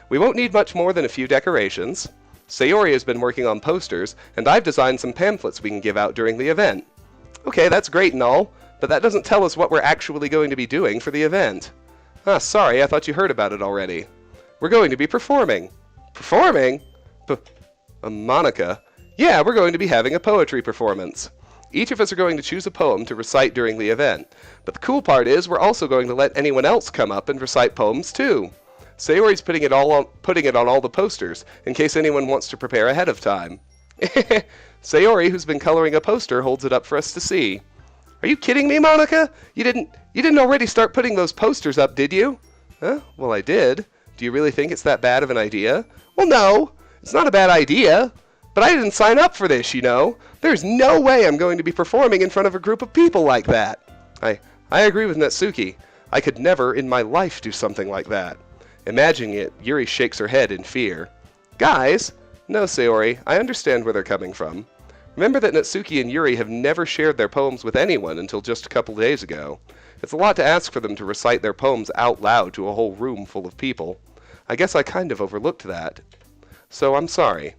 Speaker 1: We won't need much more than a few decorations. Sayori has been working on posters, and I've designed some pamphlets we can give out during the event. Okay, that's great and all, but that doesn't tell us what we're actually going to be doing for the event. Sorry, I thought you heard about it already. We're going to be performing. Performing? Monica. Yeah, we're going to be having a poetry performance. Each of us are going to choose a poem to recite during the event. But the cool part is we're also going to let anyone else come up and recite poems too. Sayori's putting it on all the posters, in case anyone wants to prepare ahead of time. Sayori, who's been coloring a poster, holds it up for us to see. Are you kidding me, Monica? You didn't already start putting those posters up, did you? Well, I did. Do you really think it's that bad of an idea? Well, no, it's not a bad idea. But I didn't sign up for this, you know. There's no way I'm going to be performing in front of a group of people like that. I agree with Natsuki. I could never in my life do something like that. Imagining it, Yuri shakes her head in fear. Guys! No, Sayori, I understand where they're coming from. Remember that Natsuki and Yuri have never shared their poems with anyone until just a couple days ago. It's a lot to ask for them to recite their poems out loud to a whole room full of people. I guess I kind of overlooked that. So I'm sorry.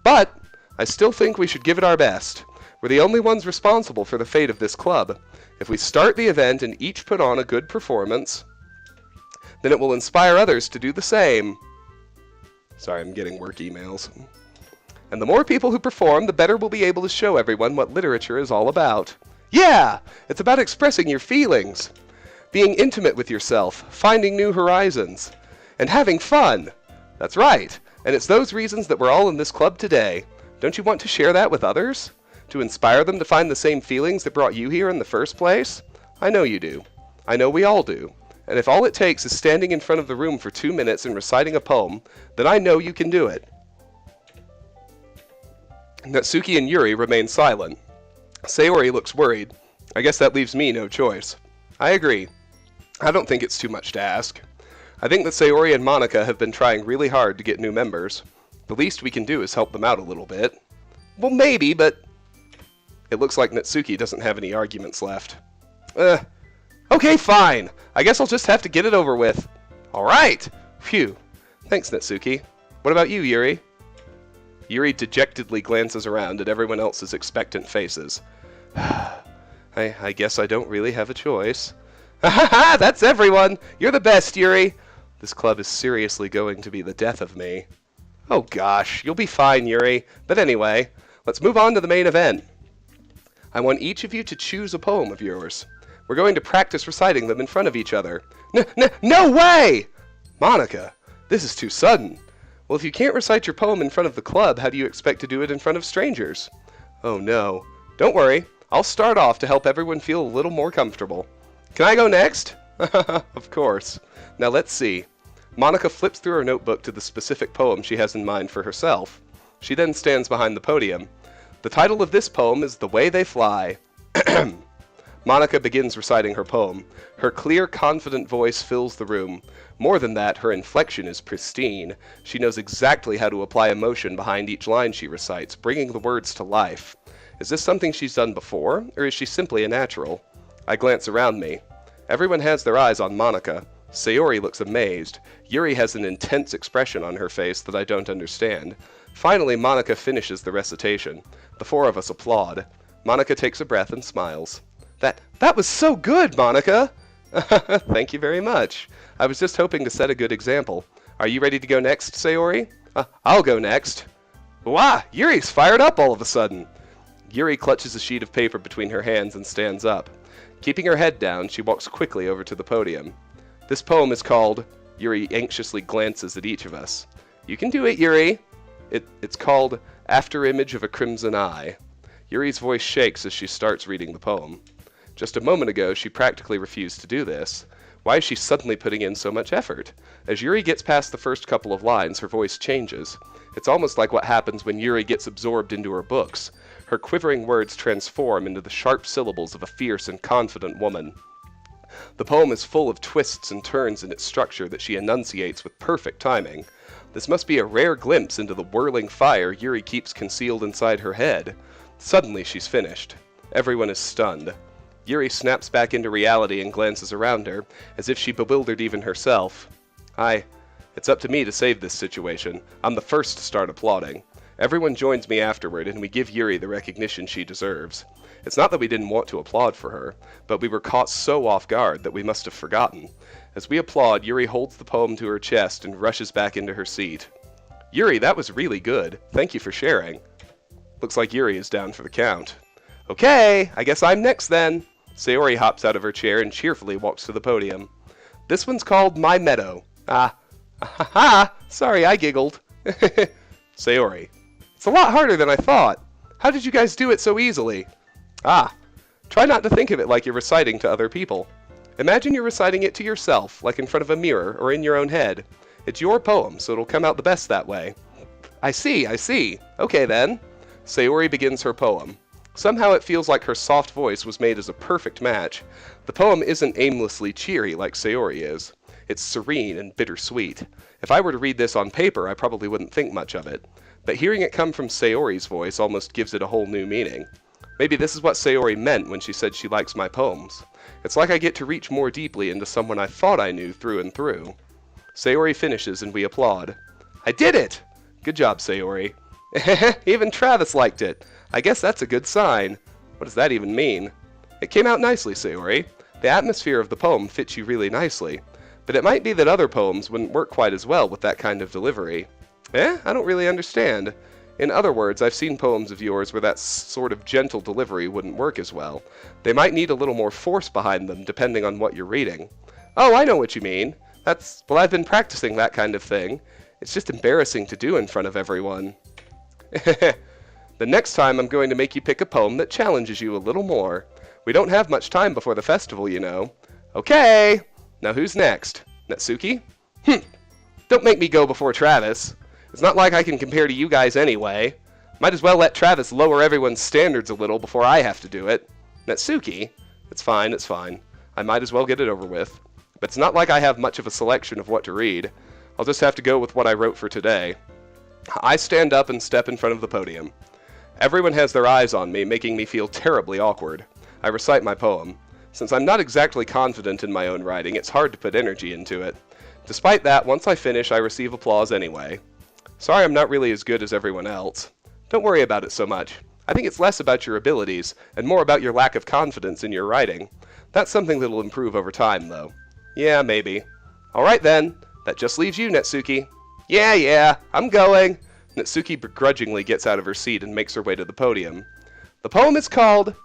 Speaker 1: But I still think we should give it our best. We're the only ones responsible for the fate of this club. If we start the event and each put on a good performance, then it will inspire others to do the same. Sorry, I'm getting work emails. And the more people who perform, the better we'll be able to show everyone what literature is all about. Yeah! It's about expressing your feelings, being intimate with yourself, finding new horizons, and having fun. That's right. And it's those reasons that we're all in this club today. Don't you want to share that with others? To inspire them to find the same feelings that brought you here in the first place? I know you do. I know we all do. And if all it takes is standing in front of the room for 2 minutes and reciting a poem, then I know you can do it. Natsuki and Yuri remain silent. Sayori looks worried. I guess that leaves me no choice. I agree. I don't think it's too much to ask. I think that Sayori and Monica have been trying really hard to get new members. The least we can do is help them out a little bit. Well, maybe, but... It looks like Natsuki doesn't have any arguments left. Okay, fine. I guess I'll just have to get it over with. All right. Phew. Thanks, Natsuki. What about you, Yuri? Yuri dejectedly glances around at everyone else's expectant faces. I guess I don't really have a choice. Ha ha ha! That's everyone! You're the best, Yuri! This club is seriously going to be the death of me. Oh gosh, you'll be fine, Yuri. But anyway, let's move on to the main event. I want each of you to choose a poem of yours. We're going to practice reciting them in front of each other. No way! Monica, this is too sudden. Well, if you can't recite your poem in front of the club, how do you expect to do it in front of strangers? Oh no. Don't worry. I'll start off to help everyone feel a little more comfortable. Can I go next? Of course. Now let's see. Monica flips through her notebook to the specific poem she has in mind for herself. She then stands behind the podium. The title of this poem is The Way They Fly. Monica begins reciting her poem. Her clear, confident voice fills the room. More than that, her inflection is pristine. She knows exactly how to apply emotion behind each line she recites, bringing the words to life. Is this something she's done before, or is she simply a natural? I glance around me. Everyone has their eyes on Monica. Sayori looks amazed. Yuri has an intense expression on her face that I don't understand. Finally, Monica finishes the recitation. The four of us applaud. Monica takes a breath and smiles. That was so good, Monica! Thank you very much. I was just hoping to set a good example. Are you ready to go next, Sayori? I'll go next. Wow, Yuri's fired up all of a sudden. Yuri clutches a sheet of paper between her hands and stands up. Keeping her head down, she walks quickly over to the podium. This poem is called... Yuri anxiously glances at each of us. You can do it, Yuri. It's called After Image of a Crimson Eye. Yuri's voice shakes as she starts reading the poem. Just a moment ago, she practically refused to do this. Why is she suddenly putting in so much effort? As Yuri gets past the first couple of lines, her voice changes. It's almost like what happens when Yuri gets absorbed into her books. Her quivering words transform into the sharp syllables of a fierce and confident woman. The poem is full of twists and turns in its structure that she enunciates with perfect timing. This must be a rare glimpse into the whirling fire Yuri keeps concealed inside her head. Suddenly she's finished. Everyone is stunned. Yuri snaps back into reality and glances around her, as if she bewildered even herself. It's up to me to save this situation. I'm the first to start applauding. Everyone joins me afterward, and we give Yuri the recognition she deserves. It's not that we didn't want to applaud for her, but we were caught so off guard that we must have forgotten. As we applaud, Yuri holds the poem to her chest and rushes back into her seat. Yuri, that was really good. Thank you for sharing. Looks like Yuri is down for the count. Okay, I guess I'm next then. Sayori hops out of her chair and cheerfully walks to the podium. This one's called My Meadow. Sorry, I giggled. Sayori. It's a lot harder than I thought. How did you guys do it so easily? Try not to think of it like you're reciting to other people. Imagine you're reciting it to yourself, like in front of a mirror or in your own head. It's your poem, so it'll come out the best that way. I see. Okay then. Sayori begins her poem. Somehow it feels like her soft voice was made as a perfect match. The poem isn't aimlessly cheery like Sayori is. It's serene and bittersweet. If I were to read this on paper, I probably wouldn't think much of it. But hearing it come from Sayori's voice almost gives it a whole new meaning. Maybe this is what Sayori meant when she said she likes my poems. It's like I get to reach more deeply into someone I thought I knew through and through. Sayori finishes and we applaud. I did it! Good job, Sayori. Even Travis liked it. I guess that's a good sign. What does that even mean? It came out nicely, Sayori. The atmosphere of the poem fits you really nicely. But it might be that other poems wouldn't work quite as well with that kind of delivery. I don't really understand. In other words, I've seen poems of yours where that sort of gentle delivery wouldn't work as well. They might need a little more force behind them, depending on what you're reading. Oh, I know what you mean. Well, I've been practicing that kind of thing. It's just embarrassing to do in front of everyone. The next time I'm going to make you pick a poem that challenges you a little more. We don't have much time before the festival, you know. Okay! Now who's next? Natsuki? Don't make me go before Travis. It's not like I can compare to you guys anyway. Might as well let Travis lower everyone's standards a little before I have to do it. Natsuki? It's fine, it's fine. I might as well get it over with. But it's not like I have much of a selection of what to read. I'll just have to go with what I wrote for today. I stand up and step in front of the podium. Everyone has their eyes on me, making me feel terribly awkward. I recite my poem. Since I'm not exactly confident in my own writing, it's hard to put energy into it. Despite that, once I finish, I receive applause anyway. Sorry I'm not really as good as everyone else. Don't worry about it so much. I think it's less about your abilities, and more about your lack of confidence in your writing. That's something that'll improve over time, though. Yeah, maybe. Alright then, that just leaves you, Natsuki. Yeah, I'm going. Natsuki begrudgingly gets out of her seat and makes her way to the podium. The poem is called...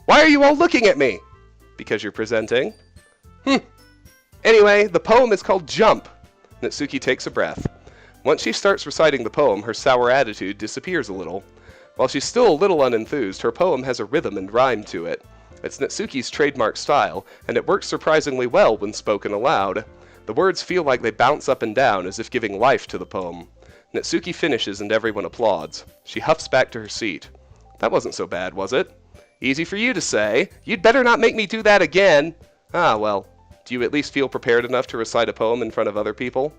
Speaker 1: Why are you all looking at me? Because you're presenting? Anyway, the poem is called Jump. Natsuki takes a breath. Once she starts reciting the poem, her sour attitude disappears a little. While she's still a little unenthused, her poem has a rhythm and rhyme to it. It's Natsuki's trademark style, and it works surprisingly well when spoken aloud. The words feel like they bounce up and down as if giving life to the poem. Natsuki finishes and everyone applauds. She huffs back to her seat. That wasn't so bad, was it? Easy for you to say. You'd better not make me do that again. Ah, well, do you at least feel prepared enough to recite a poem in front of other people?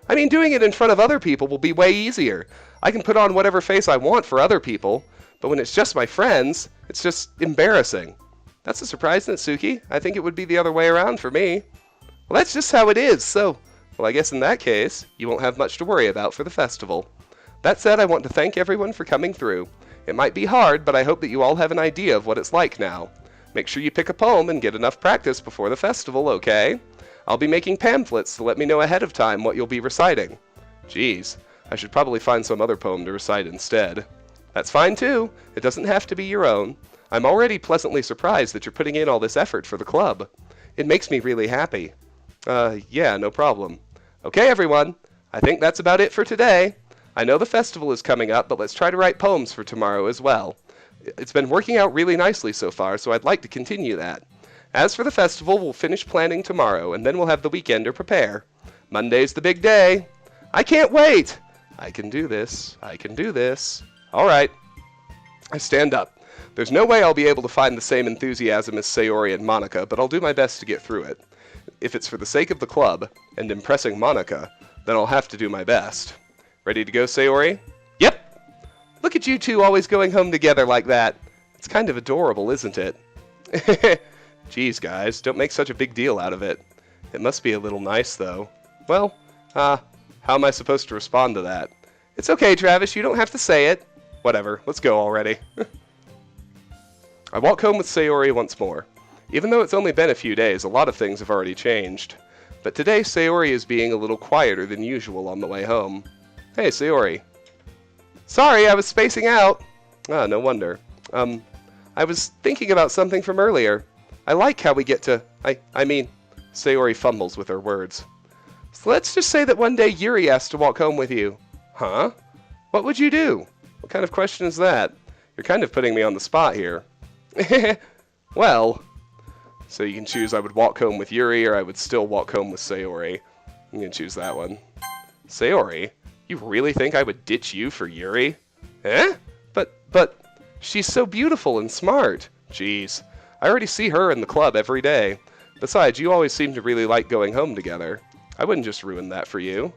Speaker 1: I mean, doing it in front of other people will be way easier. I can put on whatever face I want for other people, but when it's just my friends, it's just embarrassing. That's a surprise, Natsuki. I think it would be the other way around for me. Well, that's just how it is, so... Well, I guess in that case, you won't have much to worry about for the festival. That said, I want to thank everyone for coming through. It might be hard, but I hope that you all have an idea of what it's like now. Make sure you pick a poem and get enough practice before the festival, okay? I'll be making pamphlets to let me know ahead of time what you'll be reciting. Geez, I should probably find some other poem to recite instead. That's fine too. It doesn't have to be your own. I'm already pleasantly surprised that you're putting in all this effort for the club. It makes me really happy. Yeah, no problem. Okay, everyone. I think that's about it for today. I know the festival is coming up, but let's try to write poems for tomorrow as well. It's been working out really nicely so far, so I'd like to continue that. As for the festival, we'll finish planning tomorrow, and then we'll have the weekend to prepare. Monday's the big day. I can't wait! I can do this. I can do this. All right. I stand up. There's no way I'll be able to find the same enthusiasm as Sayori and Monica, but I'll do my best to get through it. If it's for the sake of the club, and impressing Monica, then I'll have to do my best. Ready to go, Sayori? Yep! Look at you two always going home together like that. It's kind of adorable, isn't it? Geez, guys, don't make such a big deal out of it. It must be a little nice, though. Well, how am I supposed to respond to that? It's okay, Travis, you don't have to say it. Whatever, let's go already. I walk home with Sayori once more. Even though it's only been a few days, a lot of things have already changed. But today, Sayori is being a little quieter than usual on the way home. Hey, Sayori. Sorry, I was spacing out. Ah, no wonder. I was thinking about something from earlier. I like how we get to... I mean... Sayori fumbles with her words. So let's just say that one day Yuri asked to walk home with you. Huh? What would you do? What kind of question is that? You're kind of putting me on the spot here. Well... So you can choose I would walk home with Yuri or I would still walk home with Sayori. You can choose that one. Sayori? You really think I would ditch you for Yuri? Eh? But, she's so beautiful and smart. Jeez. I already see her in the club every day. Besides, you always seem to really like going home together. I wouldn't just ruin that for you.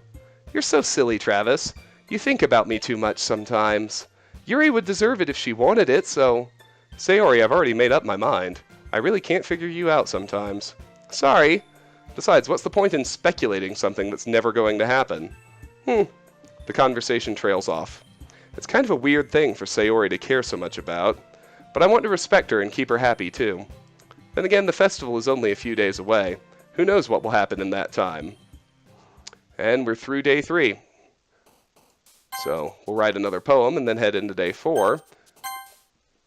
Speaker 1: You're so silly, Travis. You think about me too much sometimes. Yuri would deserve it if she wanted it, so... Sayori, I've already made up my mind. I really can't figure you out sometimes. Sorry. Besides, what's the point in speculating something that's never going to happen? The conversation trails off. It's kind of a weird thing for Sayori to care so much about, but I want to respect her and keep her happy too. Then again, the festival is only a few days away. Who knows what will happen in that time? And we're through day 3. So we'll write another poem and then head into day 4.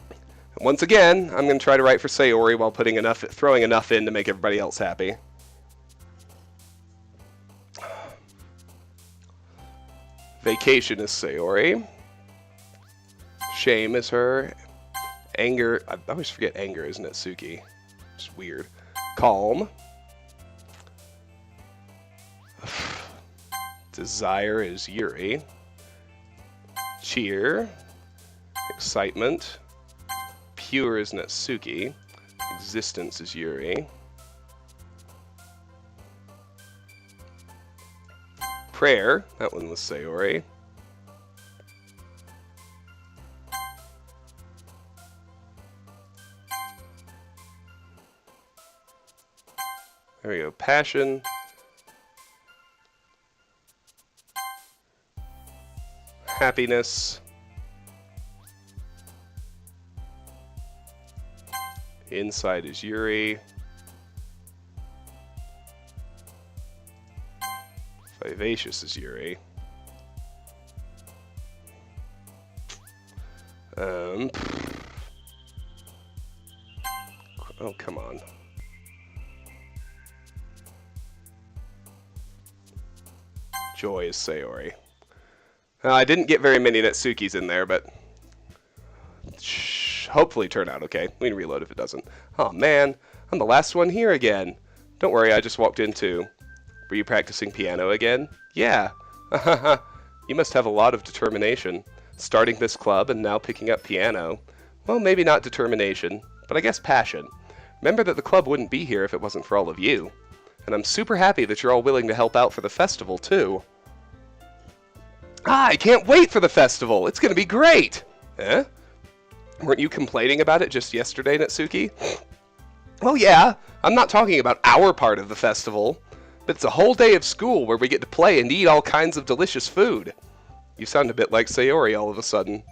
Speaker 1: And once again, I'm going to try to write for Sayori while throwing enough in to make everybody else happy. Vacation is Sayori. Shame is her. Anger, I always forget anger is Natsuki. It's weird. Calm. Desire is Yuri. Cheer. Excitement. Pure is Natsuki. Existence is Yuri. Prayer, that one was Sayori. There we go. Passion. Happiness. Inside is Yuri. Vivacious is Yuri. Oh, come on. Joy is Sayori. I didn't get very many Natsukis in there, but hopefully turn out okay. We can reload if it doesn't. Oh man, I'm the last one here again. Don't worry, I just walked in too. Were you practicing piano again? Yeah. You must have a lot of determination. Starting this club and now picking up piano. Well, maybe not determination, but I guess passion. Remember that the club wouldn't be here if it wasn't for all of you. And I'm super happy that you're all willing to help out for the festival too. I can't wait for the festival! It's gonna be great! Eh? Weren't you complaining about it just yesterday, Natsuki? Well, yeah. I'm not talking about our part of the festival. But it's a whole day of school where we get to play and eat all kinds of delicious food. You sound a bit like Sayori all of a sudden.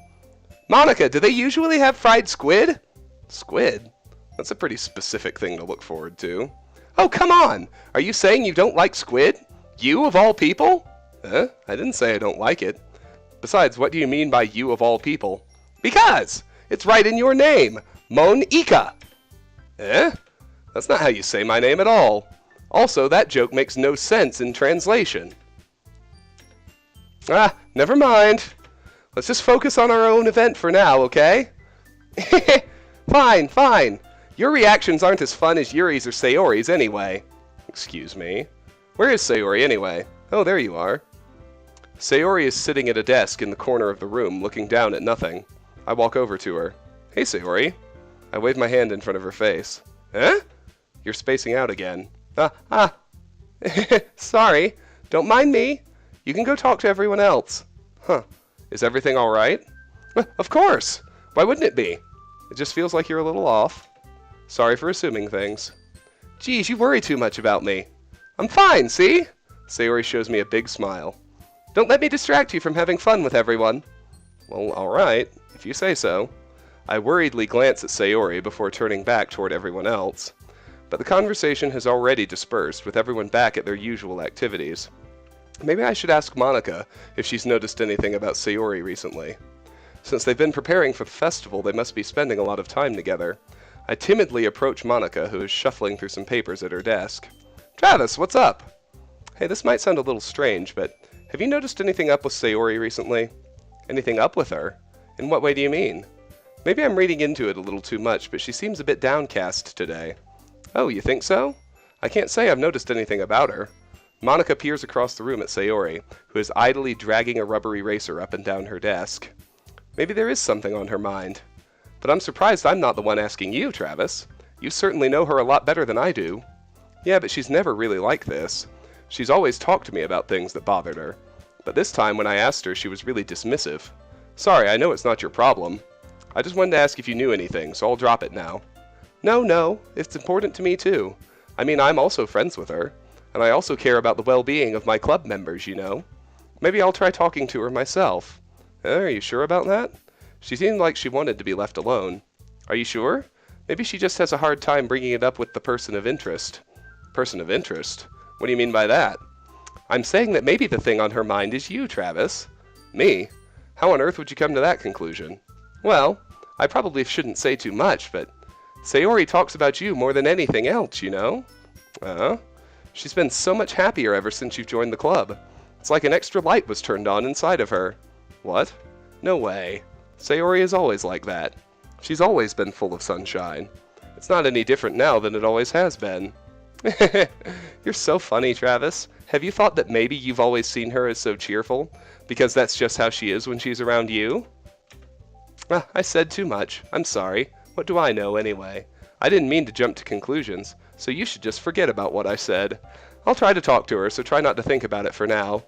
Speaker 1: Monica, do they usually have fried squid? Squid? That's a pretty specific thing to look forward to. Oh, come on! Are you saying you don't like squid? You of all people? Huh? I didn't say I don't like it. Besides, what do you mean by you of all people? Because! It's right in your name! Mon-ika! Eh? That's not how you say my name at all. Also, that joke makes no sense in translation. Ah, never mind. Let's just focus on our own event for now, okay? Fine, fine. Your reactions aren't as fun as Yuri's or Sayori's anyway. Excuse me. Where is Sayori anyway? Oh, there you are. Sayori is sitting at a desk in the corner of the room, looking down at nothing. I walk over to her. Hey, Sayori. I wave my hand in front of her face. Eh? You're spacing out again. Sorry. Don't mind me. You can go talk to everyone else. Huh. Is everything all right? Of course. Why wouldn't it be? It just feels like you're a little off. Sorry for assuming things. Geez, you worry too much about me. I'm fine, see? Sayori shows me a big smile. Don't let me distract you from having fun with everyone. Well, all right, if you say so. I worriedly glance at Sayori before turning back toward everyone else. But the conversation has already dispersed, with everyone back at their usual activities. Maybe I should ask Monica if she's noticed anything about Sayori recently. Since they've been preparing for the festival, they must be spending a lot of time together. I timidly approach Monica, who is shuffling through some papers at her desk. Travis, what's up? Hey, this might sound a little strange, but have you noticed anything up with Sayori recently? Anything up with her? In what way do you mean? Maybe I'm reading into it a little too much, but she seems a bit downcast today. Oh, you think so? I can't say I've noticed anything about her. Monica peers across the room at Sayori, who is idly dragging a rubber eraser up and down her desk. Maybe there is something on her mind. But I'm surprised I'm not the one asking you, Travis. You certainly know her a lot better than I do. Yeah, but she's never really like this. She's always talked to me about things that bothered her. But this time when I asked her, she was really dismissive. Sorry, I know it's not your problem. I just wanted to ask if you knew anything, so I'll drop it now. No, it's important to me too. I mean, I'm also friends with her. And I also care about the well-being of my club members, you know. Maybe I'll try talking to her myself. Are you sure about that? She seemed like she wanted to be left alone. Are you sure? Maybe she just has a hard time bringing it up with the person of interest. Person of interest? What do you mean by that? I'm saying that maybe the thing on her mind is you, Travis. Me? How on earth would you come to that conclusion? Well, I probably shouldn't say too much, but Sayori talks about you more than anything else, you know? She's been so much happier ever since you've joined the club. It's like an extra light was turned on inside of her. What? No way. Sayori is always like that. She's always been full of sunshine. It's not any different now than it always has been. You're so funny, Travis. Have you thought that maybe you've always seen her as so cheerful? Because that's just how she is when she's around you? I said too much. I'm sorry. What do I know anyway? I didn't mean to jump to conclusions, so you should just forget about what I said. I'll try to talk to her, so try not to think about it for now.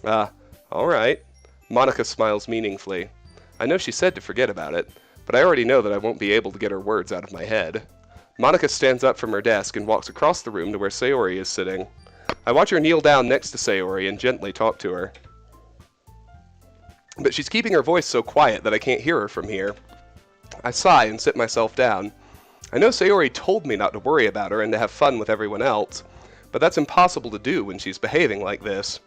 Speaker 1: All right. Monica smiles meaningfully. I know she said to forget about it, but I already know that I won't be able to get her words out of my head. Monica stands up from her desk and walks across the room to where Sayori is sitting. I watch her kneel down next to Sayori and gently talk to her. But she's keeping her voice so quiet that I can't hear her from here. I sigh and sit myself down. I know Sayori told me not to worry about her and to have fun with everyone else, but that's impossible to do when she's behaving like this.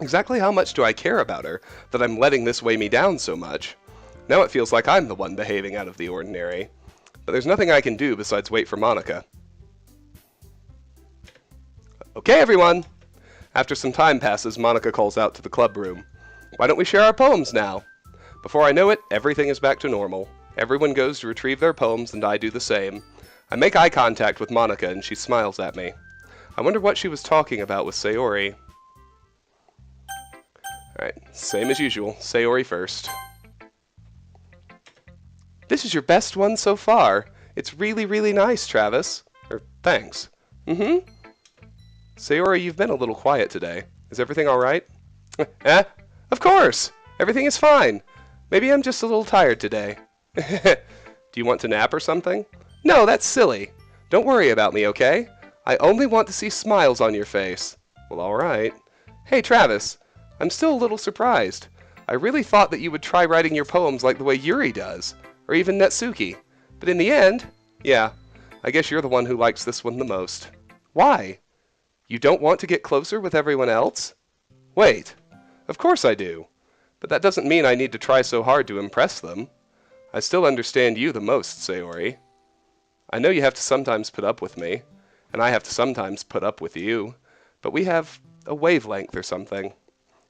Speaker 1: Exactly how much do I care about her that I'm letting this weigh me down so much? Now it feels like I'm the one behaving out of the ordinary. But there's nothing I can do besides wait for Monica. Okay, everyone! After some time passes, Monica calls out to the club room. Why don't we share our poems now? Before I know it, everything is back to normal. Everyone goes to retrieve their poems, and I do the same. I make eye contact with Monica, and she smiles at me. I wonder what she was talking about with Sayori. Alright, same as usual. Sayori first. This is your best one so far. It's really, really nice, Travis. Thanks. Sayori, you've been a little quiet today. Is everything alright? Of course! Everything is fine. Maybe I'm just a little tired today. Do you want to nap or something? No, that's silly. Don't worry about me, okay? I only want to see smiles on your face. Well, alright. Hey, Travis. I'm still a little surprised. I really thought that you would try writing your poems like the way Yuri does, or even Netsuki. But in the end, yeah, I guess you're the one who likes this one the most. Why? You don't want to get closer with everyone else? Wait, of course I do. But that doesn't mean I need to try so hard to impress them. I still understand you the most, Sayori. I know you have to sometimes put up with me, and I have to sometimes put up with you, but we have a wavelength or something.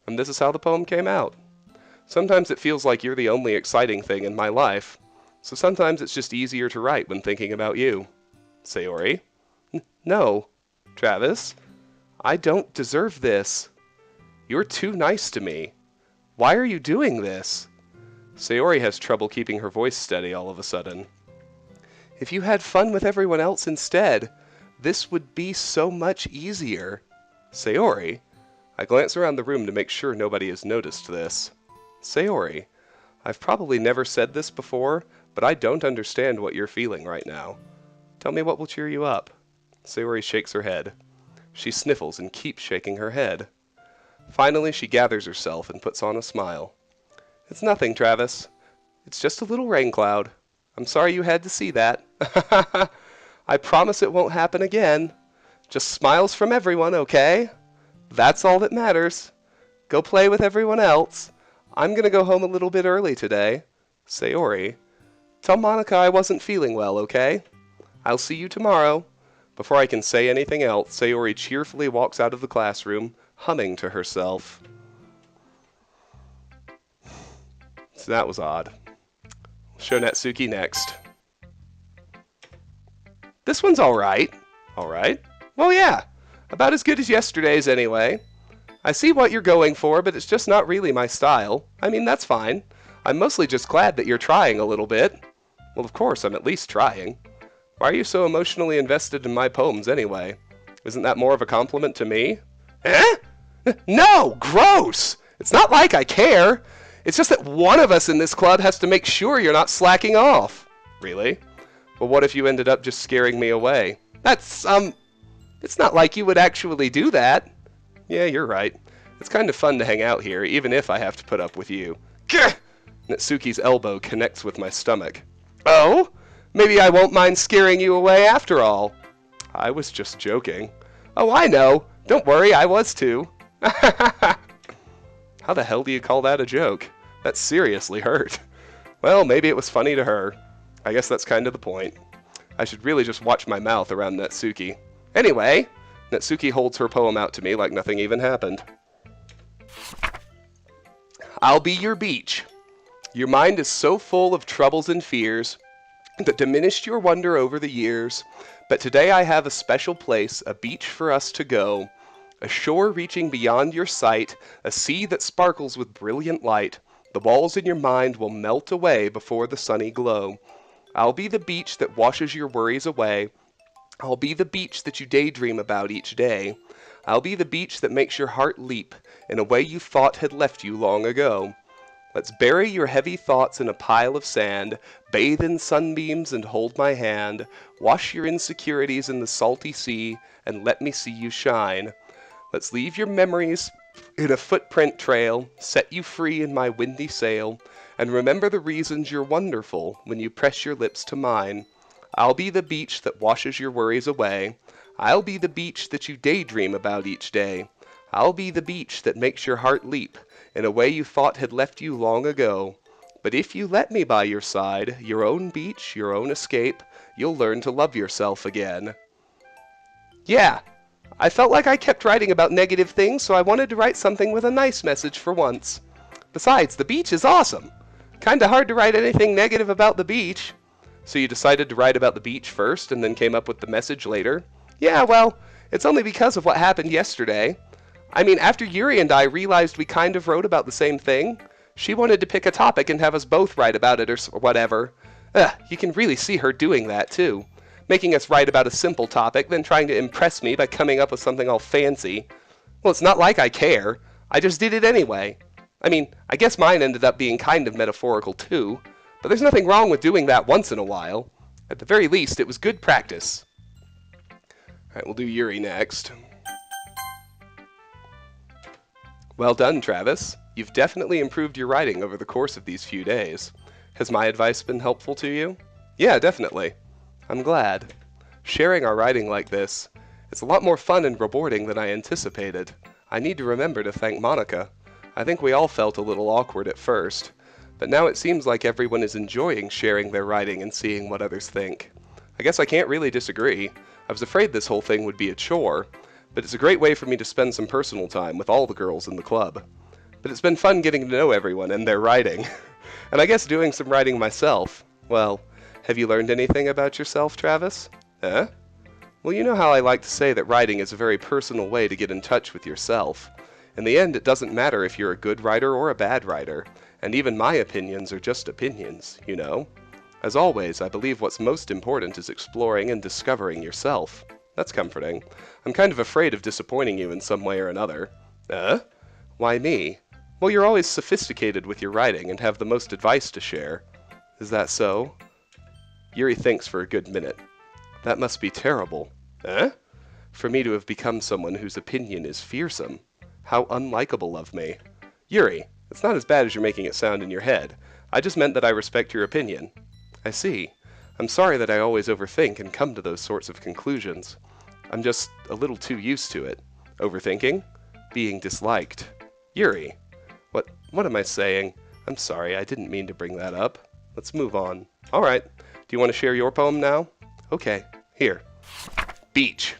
Speaker 1: And this is how the poem came out. Sometimes it feels like you're the only exciting thing in my life, so sometimes it's just easier to write when thinking about you. Sayori? No, Travis. I don't deserve this. You're too nice to me. Why are you doing this? Sayori has trouble keeping her voice steady all of a sudden. If you had fun with everyone else instead, this would be so much easier. Sayori? I glance around the room to make sure nobody has noticed this. Sayori, I've probably never said this before, but I don't understand what you're feeling right now. Tell me what will cheer you up. Sayori shakes her head. She sniffles and keeps shaking her head. Finally, she gathers herself and puts on a smile. It's nothing, Travis. It's just a little rain cloud. I'm sorry you had to see that. I promise it won't happen again. Just smiles from everyone, okay? That's all that matters. Go play with everyone else. I'm gonna go home a little bit early today. Sayori, tell Monica I wasn't feeling well, okay? I'll see you tomorrow. Before I can say anything else, Sayori cheerfully walks out of the classroom, humming to herself. So that was odd. Show Natsuki next. This one's alright. Alright? Well, yeah. About as good as yesterday's anyway. I see what you're going for, but it's just not really my style. I mean, that's fine. I'm mostly just glad that you're trying a little bit. Well, of course, I'm at least trying. Why are you so emotionally invested in my poems anyway? Isn't that more of a compliment to me? Eh? No! Gross! It's not like I care. It's just that one of us in this club has to make sure you're not slacking off. Really? Well, what if you ended up just scaring me away? That's, it's not like you would actually do that. Yeah, you're right. It's kind of fun to hang out here, even if I have to put up with you. Gah! Natsuki's elbow connects with my stomach. Oh? Maybe I won't mind scaring you away after all. I was just joking. Oh, I know. Don't worry, I was too. How the hell do you call that a joke? That seriously hurt. Well, maybe it was funny to her. I guess that's kind of the point. I should really just watch my mouth around Natsuki. Anyway, Natsuki holds her poem out to me like nothing even happened. I'll be your beach. Your mind is so full of troubles and fears that diminished your wonder over the years. But today I have a special place, a beach for us to go. A shore reaching beyond your sight, a sea that sparkles with brilliant light. The walls in your mind will melt away before the sunny glow. I'll be the beach that washes your worries away. I'll be the beach that you daydream about each day. I'll be the beach that makes your heart leap in a way you thought had left you long ago. Let's bury your heavy thoughts in a pile of sand, bathe in sunbeams and hold my hand, wash your insecurities in the salty sea, and let me see you shine. Let's leave your memories in a footprint trail, set you free in my windy sail, and remember the reasons you're wonderful when you press your lips to mine. I'll be the beach that washes your worries away. I'll be the beach that you daydream about each day. I'll be the beach that makes your heart leap in a way you thought had left you long ago. But if you let me by your side, your own beach, your own escape, you'll learn to love yourself again. Yeah, I felt like I kept writing about negative things, so I wanted to write something with a nice message for once. Besides, the beach is awesome. Kinda hard to write anything negative about the beach. So you decided to write about the beach first and then came up with the message later? Yeah, well, it's only because of what happened yesterday. I mean, after Yuri and I realized we kind of wrote about the same thing, she wanted to pick a topic and have us both write about it or whatever. You can really see her doing that, too. Making us write about a simple topic, then trying to impress me by coming up with something all fancy. Well, it's not like I care. I just did it anyway. I mean, I guess mine ended up being kind of metaphorical, too. But there's nothing wrong with doing that once in a while. At the very least, it was good practice. Alright, we'll do Yuri next. Well done, Travis. You've definitely improved your writing over the course of these few days. Has my advice been helpful to you? Yeah, definitely. I'm glad. Sharing our writing like this, it's a lot more fun and rewarding than I anticipated. I need to remember to thank Monica. I think we all felt a little awkward at first, but now it seems like everyone is enjoying sharing their writing and seeing what others think. I guess I can't really disagree. I was afraid this whole thing would be a chore, but it's a great way for me to spend some personal time with all the girls in the club. But it's been fun getting to know everyone and their writing. And I guess doing some writing myself. Well, have you learned anything about yourself, Travis? Eh? Well, you know how I like to say that writing is a very personal way to get in touch with yourself. In the end, it doesn't matter if you're a good writer or a bad writer, and even my opinions are just opinions, you know? As always, I believe what's most important is exploring and discovering yourself. That's comforting. I'm kind of afraid of disappointing you in some way or another. Why me? Well, you're always sophisticated with your writing and have the most advice to share. Is that so? Yuri thinks for a good minute. That must be terrible. For me to have become someone whose opinion is fearsome. How unlikable of me. Yuri, it's not as bad as you're making it sound in your head. I just meant that I respect your opinion. I see. I'm sorry that I always overthink and come to those sorts of conclusions. I'm just a little too used to it. Overthinking? Being disliked. Yuri. What am I saying? I'm sorry, I didn't mean to bring that up. Let's move on. Alright. Do you want to share your poem now? Okay, here. Beach.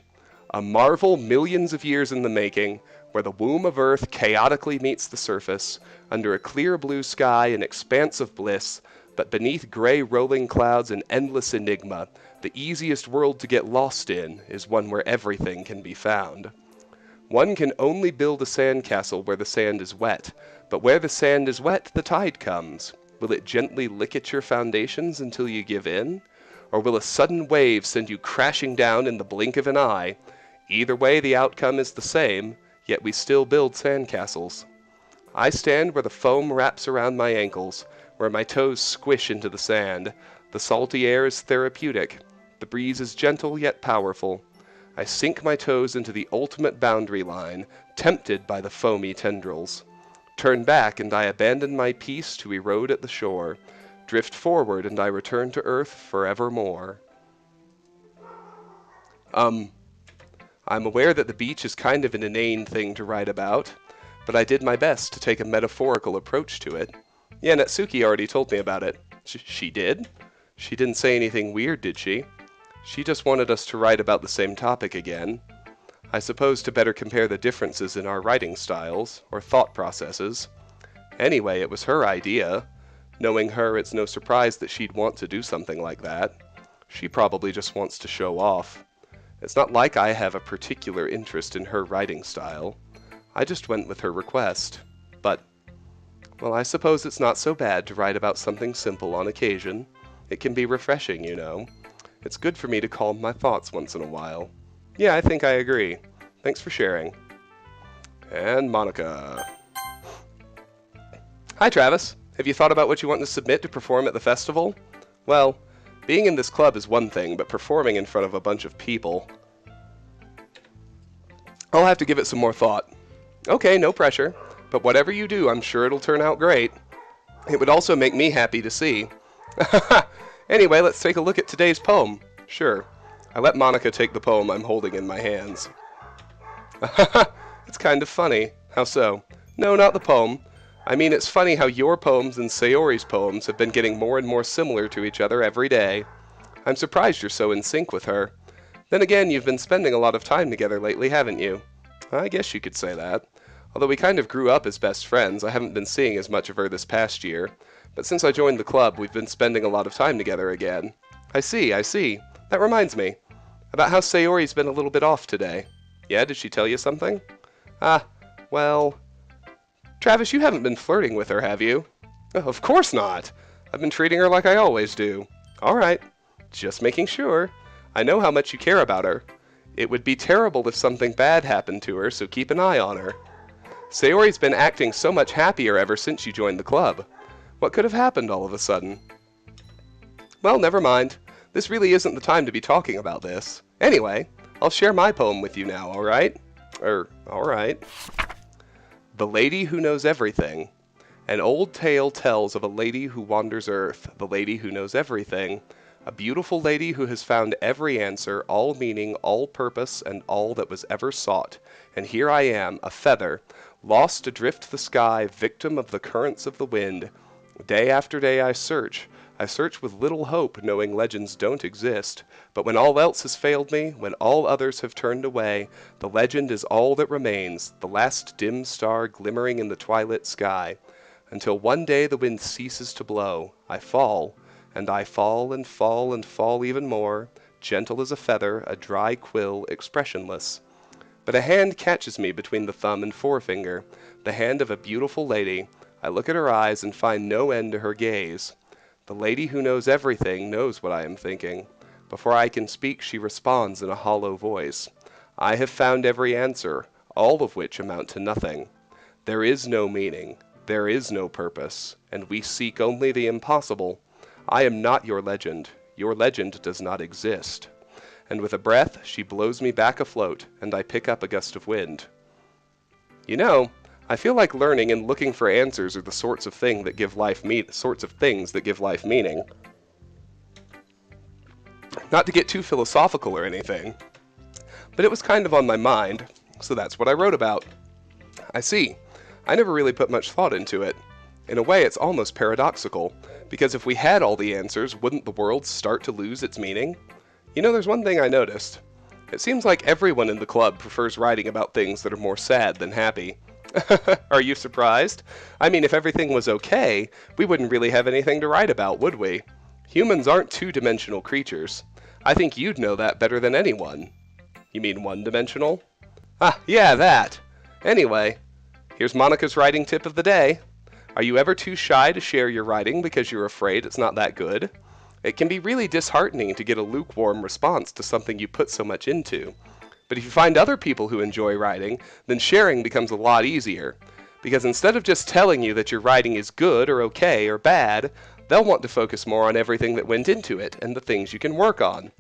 Speaker 1: A marvel millions of years in the making, where the womb of Earth chaotically meets the surface, under a clear blue sky an expanse of bliss, but beneath gray rolling clouds an endless enigma. The easiest world to get lost in is one where everything can be found. One can only build a sandcastle where the sand is wet, but where the sand is wet, the tide comes. Will it gently lick at your foundations until you give in? Or will a sudden wave send you crashing down in the blink of an eye? Either way, the outcome is the same, yet we still build sandcastles. I stand where the foam wraps around my ankles, where my toes squish into the sand. The salty air is therapeutic. The breeze is gentle yet powerful. I sink my toes into the ultimate boundary line, tempted by the foamy tendrils. Turn back and I abandon my peace to erode at the shore. Drift forward and I return to earth forevermore. I'm aware that the beach is kind of an inane thing to write about, but I did my best to take a metaphorical approach to it. Yeah, Natsuki already told me about it. She did? She didn't say anything weird, did she? She just wanted us to write about the same topic again. I suppose to better compare the differences in our writing styles, or thought processes. Anyway, it was her idea. Knowing her, it's no surprise that she'd want to do something like that. She probably just wants to show off. It's not like I have a particular interest in her writing style. I just went with her request. But, well, I suppose it's not so bad to write about something simple on occasion. It can be refreshing, you know. It's good for me to calm my thoughts once in a while. Yeah, I think I agree. Thanks for sharing. And Monica. Hi, Travis. Have you thought about what you want to submit to perform at the festival? Well, being in this club is one thing, but performing in front of a bunch of people... I'll have to give it some more thought. Okay, no pressure. But whatever you do, I'm sure it'll turn out great. It would also make me happy to see. Anyway, let's take a look at today's poem. Sure. I let Monica take the poem I'm holding in my hands. It's kind of funny. How so? No, not the poem. I mean, it's funny how your poems and Sayori's poems have been getting more and more similar to each other every day. I'm surprised you're so in sync with her. Then again, you've been spending a lot of time together lately, haven't you? I guess you could say that. Although we kind of grew up as best friends, I haven't been seeing as much of her this past year. But since I joined the club, we've been spending a lot of time together again. I see. That reminds me. About how Sayori's been a little bit off today. Yeah, did she tell you something? Well... Travis, you haven't been flirting with her, have you? Of course not. I've been treating her like I always do. All right. Just making sure. I know how much you care about her. It would be terrible if something bad happened to her, so keep an eye on her. Sayori's been acting so much happier ever since you joined the club. What could have happened all of a sudden? Well, never mind. This really isn't the time to be talking about this. Anyway, I'll share my poem with you now, all right? All right. The Lady Who Knows Everything. An old tale tells of a lady who wanders earth, the lady who knows everything. A beautiful lady who has found every answer, all meaning, all purpose, and all that was ever sought. And here I am, a feather, lost adrift the sky, victim of the currents of the wind. Day after day I search with little hope, knowing legends don't exist. But when all else has failed me, when all others have turned away, the legend is all that remains, the last dim star glimmering in the twilit sky. Until one day the wind ceases to blow, I fall, and I fall and fall and fall even more, gentle as a feather, a dry quill, expressionless. But a hand catches me between the thumb and forefinger, the hand of a beautiful lady. I look at her eyes and find no end to her gaze. The lady who knows everything knows what I am thinking. Before I can speak, she responds in a hollow voice. I have found every answer, all of which amount to nothing. There is no meaning, there is no purpose, and we seek only the impossible. I am not your legend does not exist. And with a breath, she blows me back afloat, and I pick up a gust of wind. You know, I feel like learning and looking for answers are the sorts of things that give life meaning. Not to get too philosophical or anything, but it was kind of on my mind, so that's what I wrote about. I see. I never really put much thought into it. In a way, it's almost paradoxical, because if we had all the answers, wouldn't the world start to lose its meaning? You know, there's one thing I noticed. It seems like everyone in the club prefers writing about things that are more sad than happy. Are you surprised? I mean, if everything was okay, we wouldn't really have anything to write about, would we? Humans aren't two-dimensional creatures. I think you'd know that better than anyone. You mean one-dimensional? Yeah, that. Anyway, here's Monica's writing tip of the day. Are you ever too shy to share your writing because you're afraid it's not that good? It can be really disheartening to get a lukewarm response to something you put so much into. But if you find other people who enjoy writing, then sharing becomes a lot easier. Because instead of just telling you that your writing is good or okay or bad, they'll want to focus more on everything that went into it and the things you can work on.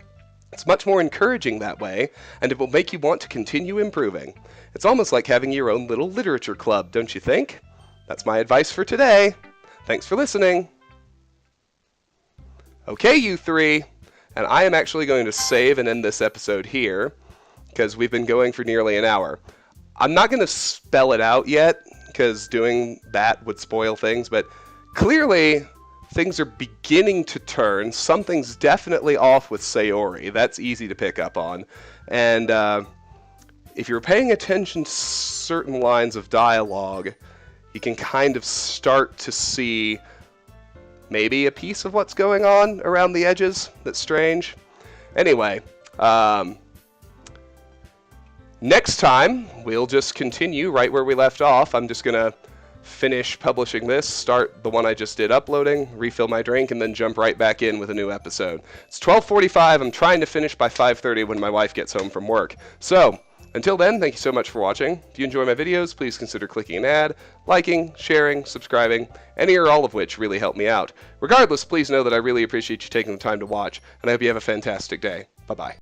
Speaker 1: It's much more encouraging that way, and it will make you want to continue improving. It's almost like having your own little literature club, don't you think? That's my advice for today. Thanks for listening. Okay, you three, and I am actually going to save and end this episode here, because we've been going for nearly an hour. I'm not going to spell it out yet, because doing that would spoil things, but clearly things are beginning to turn. Something's definitely off with Sayori. That's easy to pick up on. And if you're paying attention to certain lines of dialogue, you can kind of start to see maybe a piece of what's going on around the edges that's strange. Anyway, next time we'll just continue right where we left off. I'm just going to finish publishing this, start the one I just did uploading, refill my drink, and then jump right back in with a new episode. It's 12:45. I'm trying to finish by 5:30 when my wife gets home from work. So, until then, thank you so much for watching. If you enjoy my videos, please consider clicking an ad, liking, sharing, subscribing, any or all of which really help me out. Regardless, please know that I really appreciate you taking the time to watch, and I hope you have a fantastic day. Bye-bye.